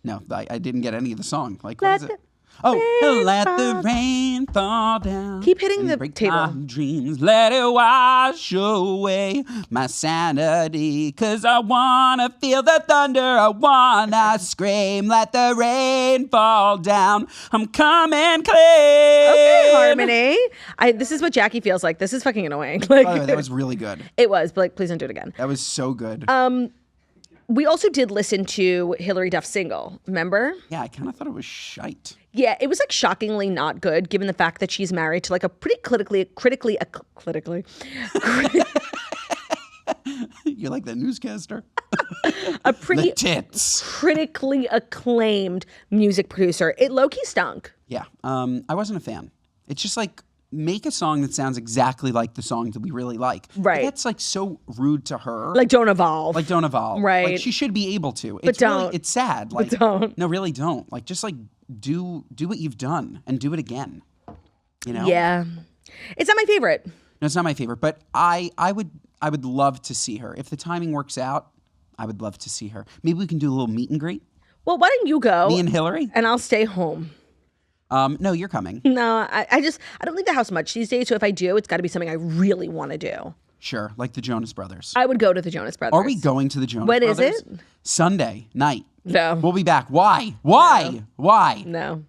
[SPEAKER 3] No, I didn't get any of the song. Like,
[SPEAKER 2] Let
[SPEAKER 3] what is it?
[SPEAKER 2] rain
[SPEAKER 3] Let
[SPEAKER 2] fall
[SPEAKER 3] the rain fall down.
[SPEAKER 2] Keep hitting
[SPEAKER 3] and
[SPEAKER 2] the
[SPEAKER 3] break
[SPEAKER 2] table.
[SPEAKER 3] my dreams. Let it wash away my sanity. 'Cause I wanna feel the thunder. I wanna scream. Let the rain fall down. I'm coming clean.
[SPEAKER 2] Okay, Harmony. This is what Jackie feels like. This is fucking annoying. Like,
[SPEAKER 3] By the way, that was really good.
[SPEAKER 2] it was, but like, please don't do it again.
[SPEAKER 3] That was so good.
[SPEAKER 2] We also did listen to Hilary Duff's single, remember?
[SPEAKER 3] Yeah, I kind of thought it was shite.
[SPEAKER 2] Yeah, it was like shockingly not good given the fact that she's married to like a pretty critically
[SPEAKER 3] You're like that newscaster.
[SPEAKER 2] a pretty
[SPEAKER 3] The tits.
[SPEAKER 2] critically acclaimed music producer. It low-key stunk.
[SPEAKER 3] Yeah, I wasn't a fan. It's just like, make a song that sounds exactly like the songs that we really like.
[SPEAKER 2] Right.
[SPEAKER 3] That's like so rude to her.
[SPEAKER 2] Like, don't evolve.
[SPEAKER 3] Like, don't evolve.
[SPEAKER 2] Right.
[SPEAKER 3] Like, she should be able to.
[SPEAKER 2] But
[SPEAKER 3] It's really,
[SPEAKER 2] don't.
[SPEAKER 3] it's sad. Like,
[SPEAKER 2] don't.
[SPEAKER 3] No, really don't. Like, just like do what you've done and do it again. You know?
[SPEAKER 2] Yeah. It's not my favorite.
[SPEAKER 3] No, it's not my favorite, but I would love to see her. If the timing works out, I would love to see her. Maybe we can do a little meet and greet.
[SPEAKER 2] Well, why don't you go?
[SPEAKER 3] Me and Hilary?
[SPEAKER 2] And I'll stay home.
[SPEAKER 3] No, you're coming.
[SPEAKER 2] No, I don't leave the house much these days. So if I do, it's got to be something I really want to do.
[SPEAKER 3] Sure, like the Jonas Brothers.
[SPEAKER 2] I would go to the Jonas Brothers.
[SPEAKER 3] Are we going to the Jonas
[SPEAKER 2] When is
[SPEAKER 3] Brothers?
[SPEAKER 2] it?
[SPEAKER 3] Sunday night.
[SPEAKER 2] No.
[SPEAKER 3] We'll be back. Why? Why? Why?
[SPEAKER 2] No.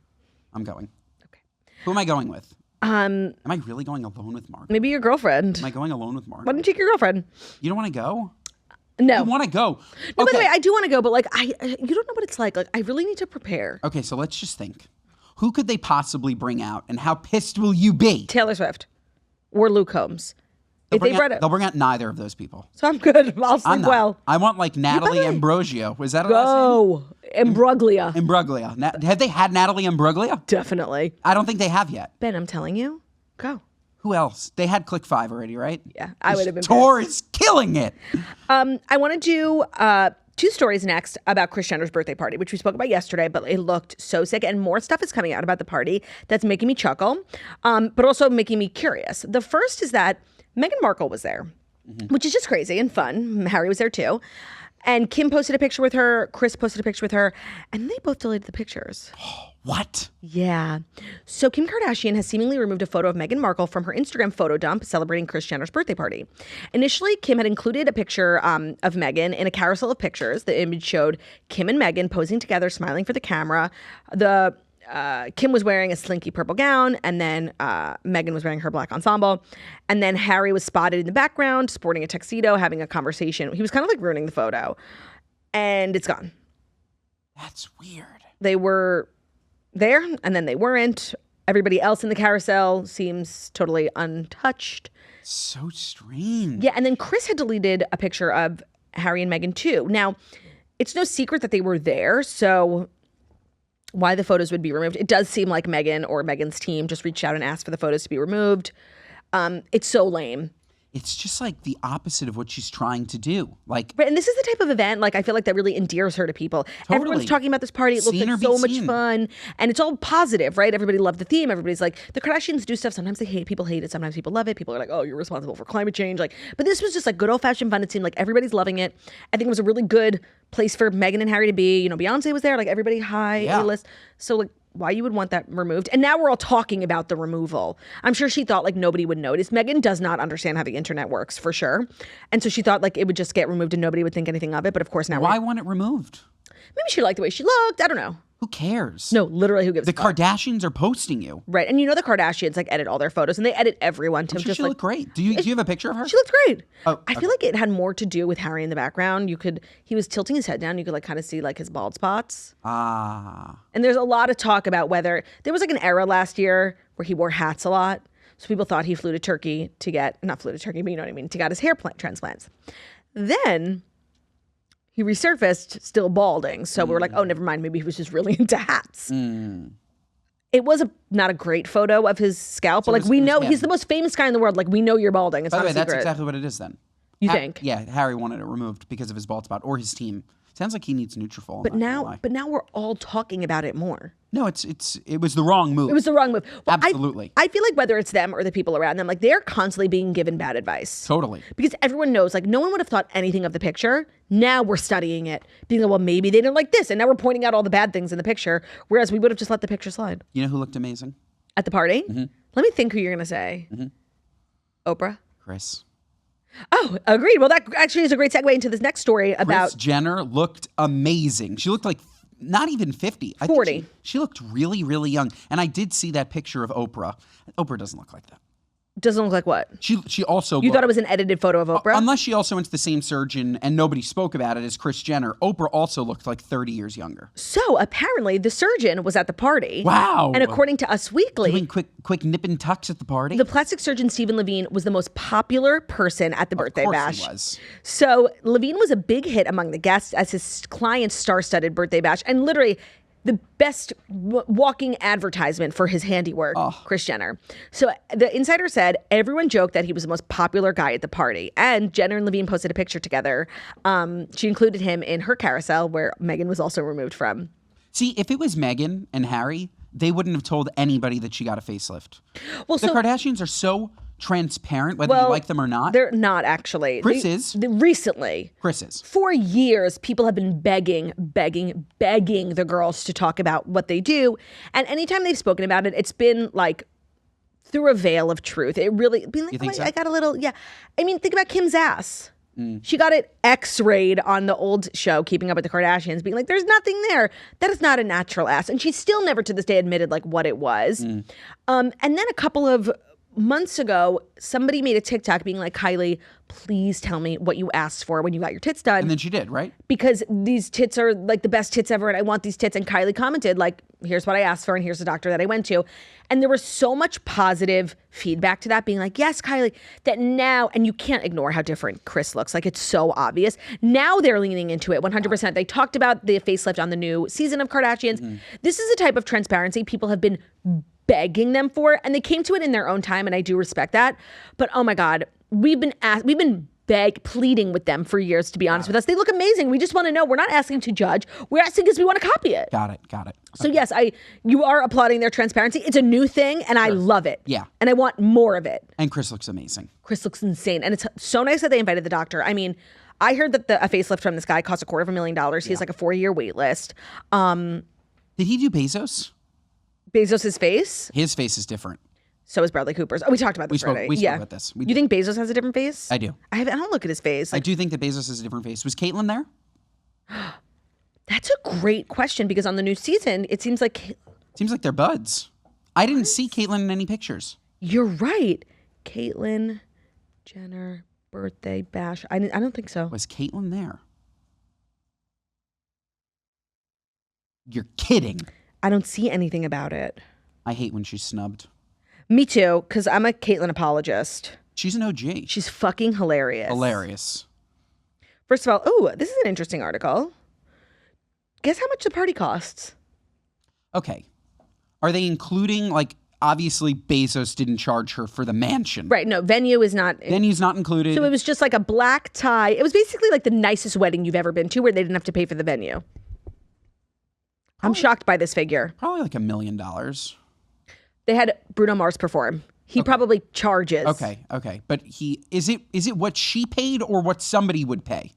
[SPEAKER 3] I'm going.
[SPEAKER 2] Okay.
[SPEAKER 3] Who am I going with? Am I really going alone with Mark?
[SPEAKER 2] Maybe your girlfriend.
[SPEAKER 3] Am I going alone with Mark?
[SPEAKER 2] Why don't you take your girlfriend?
[SPEAKER 3] You don't want to go?
[SPEAKER 2] No.
[SPEAKER 3] You want to go?
[SPEAKER 2] No,
[SPEAKER 3] Okay.
[SPEAKER 2] by the way, I do want to go, but like, you don't know what it's like. Like, I really need to prepare.
[SPEAKER 3] Okay, so let's just think. Who could they possibly bring out, and how pissed will you be?
[SPEAKER 2] Taylor Swift or Luke Combs. If they brought it,
[SPEAKER 3] They'll bring out neither of those people.
[SPEAKER 2] so I'm good. I'll
[SPEAKER 3] I'm
[SPEAKER 2] sleep
[SPEAKER 3] not.
[SPEAKER 2] well.
[SPEAKER 3] I want like Natalie
[SPEAKER 2] way.
[SPEAKER 3] Ambrosio. Was that her last
[SPEAKER 2] Go. Imbruglia.
[SPEAKER 3] name? Imbruglia. Have they had Natalie Imbruglia?
[SPEAKER 2] Definitely.
[SPEAKER 3] I don't think they have yet.
[SPEAKER 2] Ben, I'm telling you. Go.
[SPEAKER 3] Who else? They had Click 5 already, right?
[SPEAKER 2] Yeah, I would have been
[SPEAKER 3] Tor is killing it.
[SPEAKER 2] I want to do two stories next about Kris Jenner's birthday party, which we spoke about yesterday, but it looked so sick. And more stuff is coming out about the party that's making me chuckle, but also making me curious. The first is that Meghan Markle was there, which is just crazy and fun. Harry was there too. And Kim posted a picture with her. Kris posted a picture with her. And they both deleted the pictures.
[SPEAKER 3] What?
[SPEAKER 2] Yeah. So Kim Kardashian has seemingly removed a photo of Meghan Markle from her Instagram photo dump celebrating Kris Jenner's birthday party. Initially, Kim had included a picture of Meghan in a carousel of pictures. The image showed Kim and Meghan posing together, smiling for the camera. Kim was wearing a slinky purple gown, and then Meghan was wearing her black ensemble. And then Harry was spotted in the background, sporting a tuxedo, having a conversation. He was kind of like ruining the photo. And it's gone.
[SPEAKER 3] That's weird.
[SPEAKER 2] They were there, and then they weren't. Everybody else in the carousel seems totally untouched.
[SPEAKER 3] So strange.
[SPEAKER 2] Yeah, and then Kris had deleted a picture of Harry and Meghan too. Now, it's no secret that they were there, so why the photos would be removed. It does seem like Meghan or Meghan's team just reached out and asked for the photos to be removed. It's so lame.
[SPEAKER 3] It's just like the opposite of what she's trying to do. Like,
[SPEAKER 2] Right, and this is the type of event, like, I feel like that really endears her to people. Everyone's talking about this party. It looks
[SPEAKER 3] Seen or
[SPEAKER 2] like
[SPEAKER 3] be
[SPEAKER 2] so much
[SPEAKER 3] seen.
[SPEAKER 2] fun. And it's all positive, right? Everybody loved the theme. Everybody's like, the Kardashians do stuff. Sometimes they hate people hate it. Sometimes people love it. People are like, oh, you're responsible for climate change. Like, but this was just like good old-fashioned fun. It seemed like everybody's loving it. I think it was a really good place for Meghan and Harry to be. You know, Beyonce was there. Like, everybody high A-list. So, like, why you would want that removed. And now we're all talking about the removal. I'm sure she thought like nobody would notice. Meghan does not understand how the internet works for sure. And so she thought like it would just get removed and nobody would think anything of it. But of course now
[SPEAKER 3] why want it removed?
[SPEAKER 2] maybe she liked the way she looked. I don't know.
[SPEAKER 3] Who cares?
[SPEAKER 2] No, literally, who gives
[SPEAKER 3] The
[SPEAKER 2] a fuck?
[SPEAKER 3] Kardashians are posting you.
[SPEAKER 2] Right. And the Kardashians like edit all their photos and they edit everyone to just
[SPEAKER 3] She looked great. Do you have a picture of her?
[SPEAKER 2] She looked great.
[SPEAKER 3] Oh,
[SPEAKER 2] I feel like it had more to do with Harry in the background. He was tilting his head down. You could like kind of see like his bald spots.
[SPEAKER 3] Ah.
[SPEAKER 2] And there's a lot of talk about whether there was like an era last year where he wore hats a lot. So people thought he flew to Turkey to get, not flew to Turkey, but you know what I mean, to get his hair transplants. Then he resurfaced still balding. So we were like, oh, never mind. Maybe he was just really into hats. It was not a great photo of his scalp, but like we know he's the most famous guy in the world. Like we know you're balding. It's
[SPEAKER 3] By the
[SPEAKER 2] not
[SPEAKER 3] way,
[SPEAKER 2] a secret.
[SPEAKER 3] that's exactly what it is then.
[SPEAKER 2] You think?
[SPEAKER 3] Yeah, Harry wanted it removed because of his bald spot or his team. Sounds like he needs Nutrafol.
[SPEAKER 2] But now we're all talking about it more.
[SPEAKER 3] No, it was the wrong move.
[SPEAKER 2] It was the wrong move. Well,
[SPEAKER 3] Absolutely.
[SPEAKER 2] I feel like whether it's them or the people around them, like they're constantly being given bad advice.
[SPEAKER 3] Totally.
[SPEAKER 2] Because everyone knows, like no one would have thought anything of the picture. Now we're studying it, being like, well, maybe they didn't like this, and now we're pointing out all the bad things in the picture, whereas we would have just let the picture slide.
[SPEAKER 3] You know who looked amazing?
[SPEAKER 2] At the party? Mm-hmm. Let me think who you're gonna say. Mm-hmm. Oprah?
[SPEAKER 3] Kris.
[SPEAKER 2] Oh, agreed. Well, that actually is a great segue into this next story about
[SPEAKER 3] Kris Jenner looked amazing. She looked like not even 50.
[SPEAKER 2] 40.
[SPEAKER 3] She looked really, really young. And I did see that picture of Oprah. Oprah doesn't look like that.
[SPEAKER 2] Doesn't look like what?
[SPEAKER 3] She also
[SPEAKER 2] You thought it was an edited photo of Oprah?
[SPEAKER 3] Unless she also went to the same surgeon and nobody spoke about it as Kris Jenner. Oprah also looked like 30 years younger.
[SPEAKER 2] So apparently the surgeon was at the party.
[SPEAKER 3] Wow.
[SPEAKER 2] And according to Us Weekly,
[SPEAKER 3] doing quick nip and tucks at the party.
[SPEAKER 2] the plastic surgeon Stephen Levine was the most popular person at the birthday
[SPEAKER 3] Of course
[SPEAKER 2] bash.
[SPEAKER 3] he was.
[SPEAKER 2] So Levine was a big hit among the guests as his client's star-studded birthday bash, and literally the best walking advertisement for his handiwork, Kris Jenner. So the insider said everyone joked that he was the most popular guy at the party, and Jenner and Levine posted a picture together. She included him in her carousel, where Meghan was also removed from.
[SPEAKER 3] See, if it was Meghan and Harry, they wouldn't have told anybody that she got a facelift.
[SPEAKER 2] Well,
[SPEAKER 3] the Kardashians are so transparent, whether you like them or not.
[SPEAKER 2] They're not actually.
[SPEAKER 3] Kris is.
[SPEAKER 2] Recently.
[SPEAKER 3] Kris is.
[SPEAKER 2] For years, people have been begging the girls to talk about what they do. And anytime they've spoken about it, it's been like through a veil of truth. It really, being like,
[SPEAKER 3] You think so?
[SPEAKER 2] I got a little, yeah. I mean, think about Kim's ass. She got it X-rayed on the old show, Keeping Up with the Kardashians, being like, there's nothing there. That is not a natural ass. And she still never to this day admitted like what it was. And then a couple of months ago, somebody made a TikTok being like, Kylie, please tell me what you asked for when you got your tits done.
[SPEAKER 3] And then she did, right?
[SPEAKER 2] Because these tits are like the best tits ever and I want these tits. And Kylie commented like, here's what I asked for and here's the doctor that I went to. And there was so much positive feedback to that being like, yes, Kylie, that now, and you can't ignore how different Kris looks. Like it's so obvious. Now they're leaning into it 100%. They talked about the facelift on the new season of Kardashians. This is a type of transparency people have been begging them for, and they came to it in their own time, and I do respect that. But oh my God, we've been pleading with them for years to be honest with us. They look amazing. We just want to know. We're not asking to judge. We're asking because we want to copy it.
[SPEAKER 3] Got it.
[SPEAKER 2] So yes, you are applauding their transparency. It's a new thing, and I love it.
[SPEAKER 3] Yeah.
[SPEAKER 2] And I want more of it.
[SPEAKER 3] And Kris looks amazing.
[SPEAKER 2] Kris looks insane, and it's so nice that they invited the doctor. I mean, I heard that a facelift from this guy costs $250,000. He has like a 4-year wait list.
[SPEAKER 3] Did he do Bezos?
[SPEAKER 2] Bezos' face?
[SPEAKER 3] His face is different.
[SPEAKER 2] So is Bradley Cooper's. Oh, we talked about this already.
[SPEAKER 3] We spoke about this.
[SPEAKER 2] You think Bezos has a different face?
[SPEAKER 3] I do.
[SPEAKER 2] I don't look at his face.
[SPEAKER 3] I do think that Bezos has a different face. Was Caitlyn there?
[SPEAKER 2] That's a great question because on the new season, it seems like
[SPEAKER 3] they're buds. I didn't see Caitlyn in any pictures.
[SPEAKER 2] You're right. Caitlyn Jenner birthday bash. I don't think so.
[SPEAKER 3] Was Caitlyn there? You're kidding.
[SPEAKER 2] I don't see anything about it.
[SPEAKER 3] I hate when she's snubbed.
[SPEAKER 2] Me too, because I'm a Caitlyn apologist.
[SPEAKER 3] She's an OG.
[SPEAKER 2] She's fucking hilarious.
[SPEAKER 3] Hilarious.
[SPEAKER 2] First of all, this is an interesting article. Guess how much the party costs?
[SPEAKER 3] Okay. Are they including, like, obviously Bezos didn't charge her for the mansion.
[SPEAKER 2] Right, no, venue is not.
[SPEAKER 3] Venue's not included.
[SPEAKER 2] So it was just like a black tie. It was basically like the nicest wedding you've ever been to where they didn't have to pay for the venue. I'm shocked by this figure.
[SPEAKER 3] Probably like $1 million.
[SPEAKER 2] They had Bruno Mars perform. He probably charges.
[SPEAKER 3] Okay. But is it what she paid or what somebody would pay?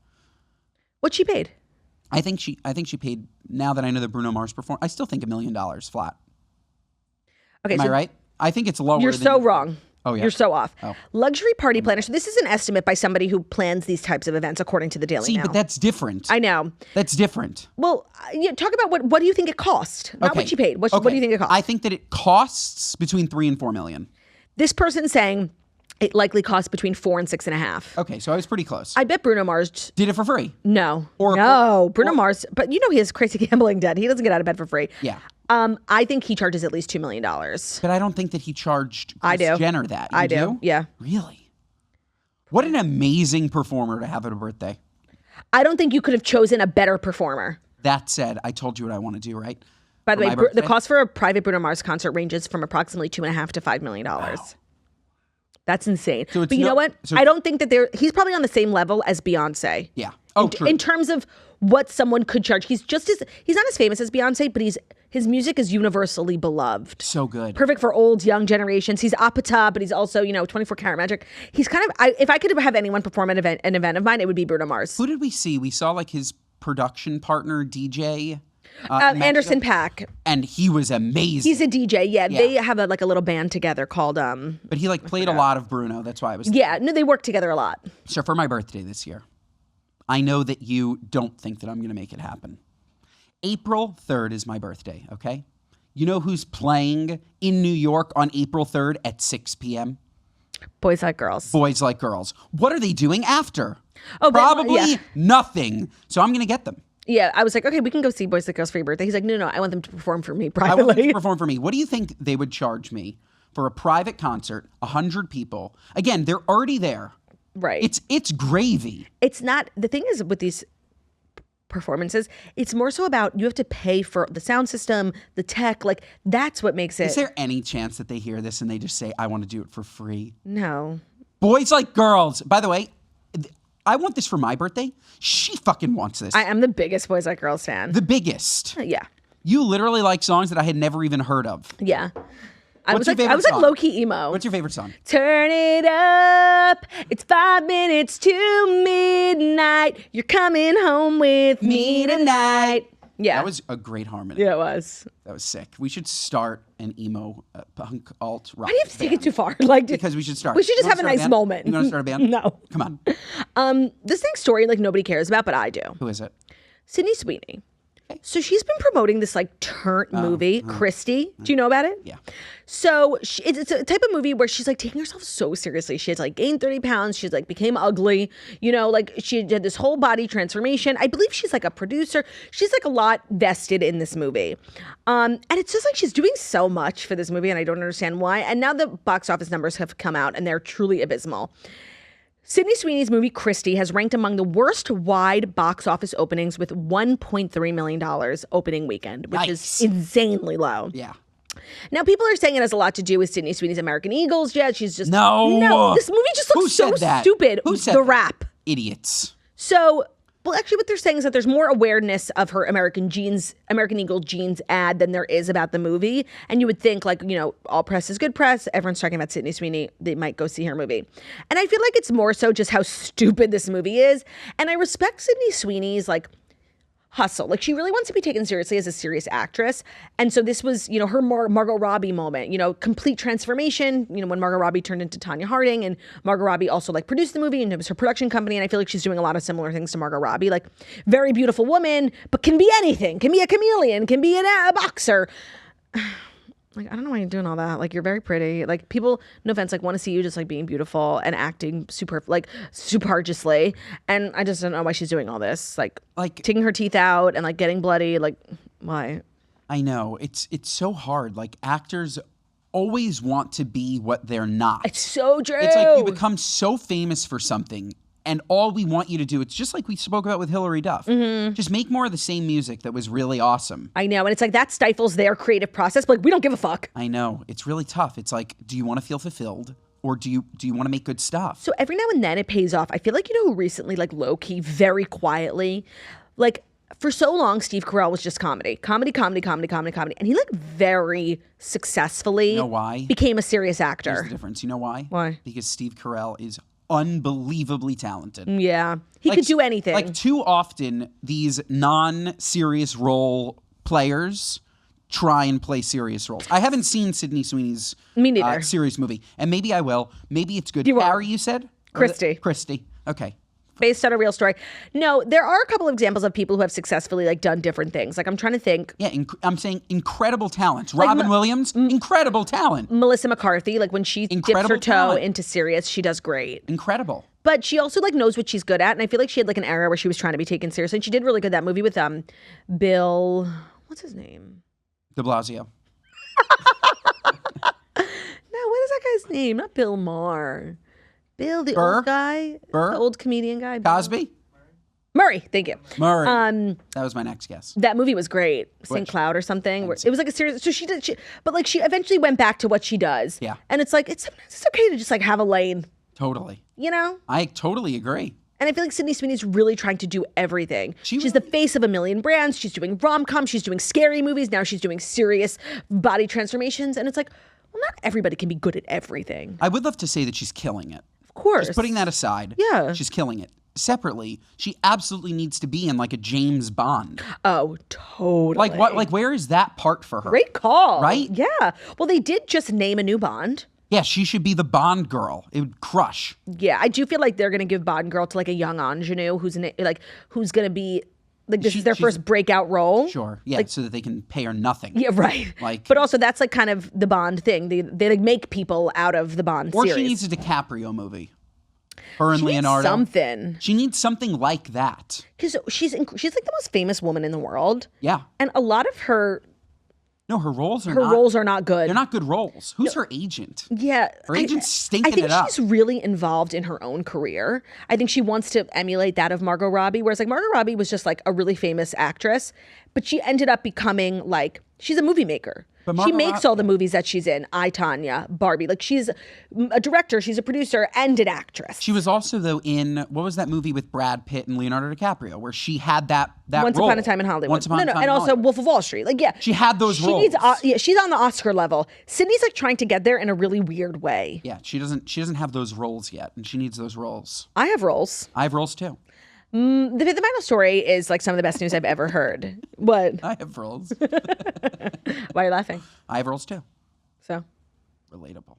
[SPEAKER 2] What she paid?
[SPEAKER 3] I think she paid, now that I know that Bruno Mars performed, I still think $1 million flat.
[SPEAKER 2] Okay,
[SPEAKER 3] Am I right? I think it's lower.
[SPEAKER 2] You're so wrong.
[SPEAKER 3] Oh, yeah.
[SPEAKER 2] You're so off.
[SPEAKER 3] Oh.
[SPEAKER 2] Luxury party planner. So this is an estimate by somebody who plans these types of events according to the Daily Mail.
[SPEAKER 3] But that's different.
[SPEAKER 2] I know.
[SPEAKER 3] That's different.
[SPEAKER 2] Well, talk about what do you think it cost? Not what you paid. What do you think it cost?
[SPEAKER 3] I think that it costs between $3 and $4 million.
[SPEAKER 2] This person's saying it likely costs between 4 and 6.5.
[SPEAKER 3] Okay, so I was pretty close.
[SPEAKER 2] I bet Bruno Mars
[SPEAKER 3] did it for free.
[SPEAKER 2] No. Bruno Mars, but he has crazy gambling debt. He doesn't get out of bed for free.
[SPEAKER 3] Yeah.
[SPEAKER 2] I think he charges at least $2 million.
[SPEAKER 3] But I don't think that he charged Kris Jenner that. You
[SPEAKER 2] I do. Yeah.
[SPEAKER 3] Really? What an amazing performer to have at a birthday.
[SPEAKER 2] I don't think you could have chosen a better performer.
[SPEAKER 3] That said, I told you what I want to do, right?
[SPEAKER 2] By the way, the cost for a private Bruno Mars concert ranges from approximately $2.5 to $5 million. Wow. That's insane. So but you know what? I don't think that he's probably on the same level as Beyonce.
[SPEAKER 3] Yeah. Oh, true.
[SPEAKER 2] In terms of what someone could charge. He's not as famous as Beyonce, but his music is universally beloved.
[SPEAKER 3] So good.
[SPEAKER 2] Perfect for old, young generations. He's apata, but he's also, 24 karat magic. He's kind of, if I could have anyone perform an event of mine, it would be Bruno Mars.
[SPEAKER 3] Who did we see? We saw like his production partner, DJ.
[SPEAKER 2] Anderson .Paak.
[SPEAKER 3] And he was amazing.
[SPEAKER 2] He's a DJ, yeah. They have a little band together called...
[SPEAKER 3] But he played a lot of Bruno. That's why I was...
[SPEAKER 2] Yeah, no, they work together a lot.
[SPEAKER 3] So for my birthday this year, I know that you don't think that I'm going to make it happen. April 3rd is my birthday, okay? You know who's playing in New York on April 3rd at 6 p.m.?
[SPEAKER 2] Boys Like Girls.
[SPEAKER 3] Boys Like Girls. What are they doing after?
[SPEAKER 2] Oh,
[SPEAKER 3] probably nothing. So I'm going to get them.
[SPEAKER 2] Yeah, I was like, okay, we can go see Boys Like Girls for your birthday. He's like, no, I want them to perform for me privately.
[SPEAKER 3] I want them to perform for me. What do you think they would charge me for a private concert, 100 people? Again, they're already there.
[SPEAKER 2] Right.
[SPEAKER 3] It's gravy.
[SPEAKER 2] It's not, the thing is with these performances, it's more so about you have to pay for the sound system, the tech, that's what makes it.
[SPEAKER 3] Is there any chance that they hear this and they just say, I want to do it for free?
[SPEAKER 2] No.
[SPEAKER 3] Boys Like Girls. By the way, I want this for my birthday. She fucking wants this.
[SPEAKER 2] I am the biggest Boys Like Girls fan.
[SPEAKER 3] The biggest.
[SPEAKER 2] Yeah.
[SPEAKER 3] You literally like songs that I had never even heard of.
[SPEAKER 2] Yeah.
[SPEAKER 3] I was like
[SPEAKER 2] low-key emo.
[SPEAKER 3] What's your favorite song?
[SPEAKER 2] Turn it up. It's 5 minutes to midnight. You're coming home with me tonight. Yeah.
[SPEAKER 3] That was a great harmony.
[SPEAKER 2] Yeah, it was.
[SPEAKER 3] That was sick. We should start an emo punk alt rock.
[SPEAKER 2] Why do you have to take it too far?
[SPEAKER 3] Because we should start.
[SPEAKER 2] We should just have a nice moment.
[SPEAKER 3] You want to start a band?
[SPEAKER 2] No.
[SPEAKER 3] Come on.
[SPEAKER 2] This thing's story nobody cares about, but I do.
[SPEAKER 3] Who is it?
[SPEAKER 2] Sydney Sweeney. So she's been promoting this turnt movie, Christy. Do you know about it?
[SPEAKER 3] Yeah.
[SPEAKER 2] So it's a type of movie where she's taking herself so seriously. She has gained 30 pounds. She's became ugly. She did this whole body transformation. I believe she's a producer. She's a lot vested in this movie. And it's just she's doing so much for this movie and I don't understand why. And now the box office numbers have come out and they're truly abysmal. Sydney Sweeney's movie Christy has ranked among the worst wide box office openings with $1.3 million opening weekend, which is insanely low.
[SPEAKER 3] Yeah.
[SPEAKER 2] Now, people are saying it has a lot to do with Sydney Sweeney's American Eagles. Yeah, she's just...
[SPEAKER 3] No,
[SPEAKER 2] this movie just looks so stupid.
[SPEAKER 3] Who said
[SPEAKER 2] the
[SPEAKER 3] that?
[SPEAKER 2] rap.
[SPEAKER 3] Idiots.
[SPEAKER 2] So... Well, actually, what they're saying is that there's more awareness of her American Eagle jeans ad than there is about the movie. And you would think, all press is good press. Everyone's talking about Sydney Sweeney. They might go see her movie. And I feel like it's more so just how stupid this movie is. And I respect Sydney Sweeney's, hustle. She really wants to be taken seriously as a serious actress. And so this was, her Margot Robbie moment, complete transformation, when Margot Robbie turned into Tanya Harding and Margot Robbie also produced the movie and it was her production company. And I feel like she's doing a lot of similar things to Margot Robbie, very beautiful woman, but can be anything, can be a chameleon, can be a boxer. I don't know why you're doing all that. You're very pretty. People, no offense, want to see you just being beautiful and acting supergiously. And I just don't know why she's doing all this. Taking her teeth out and getting bloody. Why?
[SPEAKER 3] I know. It's so hard. Actors always want to be what they're not.
[SPEAKER 2] It's so true.
[SPEAKER 3] It's you become so famous for something. And all we want you to do, it's just like we spoke about with Hilary Duff. Mm-hmm. Just make more of the same music that was really awesome.
[SPEAKER 2] I know. And it's that stifles their creative process. But we don't give a fuck.
[SPEAKER 3] I know. It's really tough. It's do you want to feel fulfilled? Or do you want to make good stuff?
[SPEAKER 2] So every now and then it pays off. I feel who recently, low-key, very quietly, for so long, Steve Carell was just comedy. Comedy. And he, very successfully
[SPEAKER 3] you know why?
[SPEAKER 2] Became a serious actor.
[SPEAKER 3] Here's the difference. You know why?
[SPEAKER 2] Why?
[SPEAKER 3] Because Steve Carell is unbelievably talented.
[SPEAKER 2] Yeah. He could do anything.
[SPEAKER 3] Too often, these non-serious role players try and play serious roles. I haven't seen Sydney Sweeney's
[SPEAKER 2] Me neither.
[SPEAKER 3] series movie, and maybe I will. Maybe it's good.
[SPEAKER 2] You won't.
[SPEAKER 3] Harry, you said?
[SPEAKER 2] Christy.
[SPEAKER 3] Christy. Okay.
[SPEAKER 2] Based on a real story. No, there are a couple of examples of people who have successfully like done different things. Like I'm trying to think.
[SPEAKER 3] Yeah, I'm saying incredible talents. Robin Williams, incredible talent.
[SPEAKER 2] Melissa McCarthy, like when she dips her toe
[SPEAKER 3] talent.
[SPEAKER 2] into serious, she does great.
[SPEAKER 3] Incredible.
[SPEAKER 2] But she also like knows what she's good at, and I feel like she had like an era where she was trying to be taken seriously. And she did really good that movie with Bill. What's his name?
[SPEAKER 3] De Blasio.
[SPEAKER 2] No, what is that guy's name? Not Bill Maher. Bill, the
[SPEAKER 3] Burr?
[SPEAKER 2] old guy,
[SPEAKER 3] Burr?
[SPEAKER 2] the old comedian guy. Bill.
[SPEAKER 3] Cosby?
[SPEAKER 2] Murray, thank you.
[SPEAKER 3] Murray. That was my next guess.
[SPEAKER 2] That movie was great, St. Cloud or something. Where it was like a series. So but like she eventually went back to what she does.
[SPEAKER 3] Yeah.
[SPEAKER 2] And it's like it's okay to just like have a lane.
[SPEAKER 3] Totally.
[SPEAKER 2] You know.
[SPEAKER 3] I totally agree.
[SPEAKER 2] And I feel like Sydney Sweeney's really trying to do everything. She's
[SPEAKER 3] really
[SPEAKER 2] the face of a million brands. She's doing rom-coms. She's doing scary movies. Now she's doing serious body transformations. And it's like, well, not everybody can be good at everything.
[SPEAKER 3] I would love to say that she's killing it.
[SPEAKER 2] Of course.
[SPEAKER 3] Just putting that aside.
[SPEAKER 2] Yeah.
[SPEAKER 3] She's killing it. Separately, she absolutely needs to be in like a James Bond.
[SPEAKER 2] Oh, totally.
[SPEAKER 3] Like what? Like where is that part for her?
[SPEAKER 2] Great call.
[SPEAKER 3] Right?
[SPEAKER 2] Yeah. Well, they did just name a new Bond.
[SPEAKER 3] Yeah, she should be the Bond girl. It would crush.
[SPEAKER 2] Yeah, I do feel like they're gonna give Bond girl to like a young ingenue who's gonna be like this is their first breakout role.
[SPEAKER 3] Sure. Yeah, so that they can pay her nothing.
[SPEAKER 2] Yeah, right.
[SPEAKER 3] Like,
[SPEAKER 2] but also that's like kind of the Bond thing. They like make people out of the Bond
[SPEAKER 3] or
[SPEAKER 2] series.
[SPEAKER 3] she needs a DiCaprio movie. Her and
[SPEAKER 2] She needs
[SPEAKER 3] Leonardo.
[SPEAKER 2] something.
[SPEAKER 3] She needs something like that.
[SPEAKER 2] Because she's like the most famous woman in the world.
[SPEAKER 3] Yeah.
[SPEAKER 2] And a lot of her
[SPEAKER 3] No, her roles are
[SPEAKER 2] not good.
[SPEAKER 3] They're not good roles. Who's her agent?
[SPEAKER 2] Yeah.
[SPEAKER 3] Her agent's stinking
[SPEAKER 2] I think
[SPEAKER 3] it up.
[SPEAKER 2] she's really involved in her own career. I think she wants to emulate that of Margot Robbie, whereas like Margot Robbie was just like a really famous actress, but she ended up becoming like, she's a movie maker.
[SPEAKER 3] But
[SPEAKER 2] She
[SPEAKER 3] Margot
[SPEAKER 2] makes all the movies that she's in. I, Tonya, Barbie. Like she's a director, she's a producer, and an actress.
[SPEAKER 3] She was also though in what was that movie with Brad Pitt and Leonardo DiCaprio where she had that
[SPEAKER 2] Once
[SPEAKER 3] role.
[SPEAKER 2] Upon a Time in Hollywood.
[SPEAKER 3] Once Upon a Time
[SPEAKER 2] and
[SPEAKER 3] in
[SPEAKER 2] also
[SPEAKER 3] Hollywood.
[SPEAKER 2] Wolf of Wall Street. Like yeah,
[SPEAKER 3] She had those roles.
[SPEAKER 2] She's on the Oscar level. Sydney's like trying to get there in a really weird way.
[SPEAKER 3] Yeah, she doesn't have those roles yet, and she needs those roles.
[SPEAKER 2] I have roles.
[SPEAKER 3] I have roles too.
[SPEAKER 2] The final story is like some of the best news I've ever heard. What?
[SPEAKER 3] I have roles.
[SPEAKER 2] Why are you laughing?
[SPEAKER 3] I have roles too.
[SPEAKER 2] So
[SPEAKER 3] Relatable.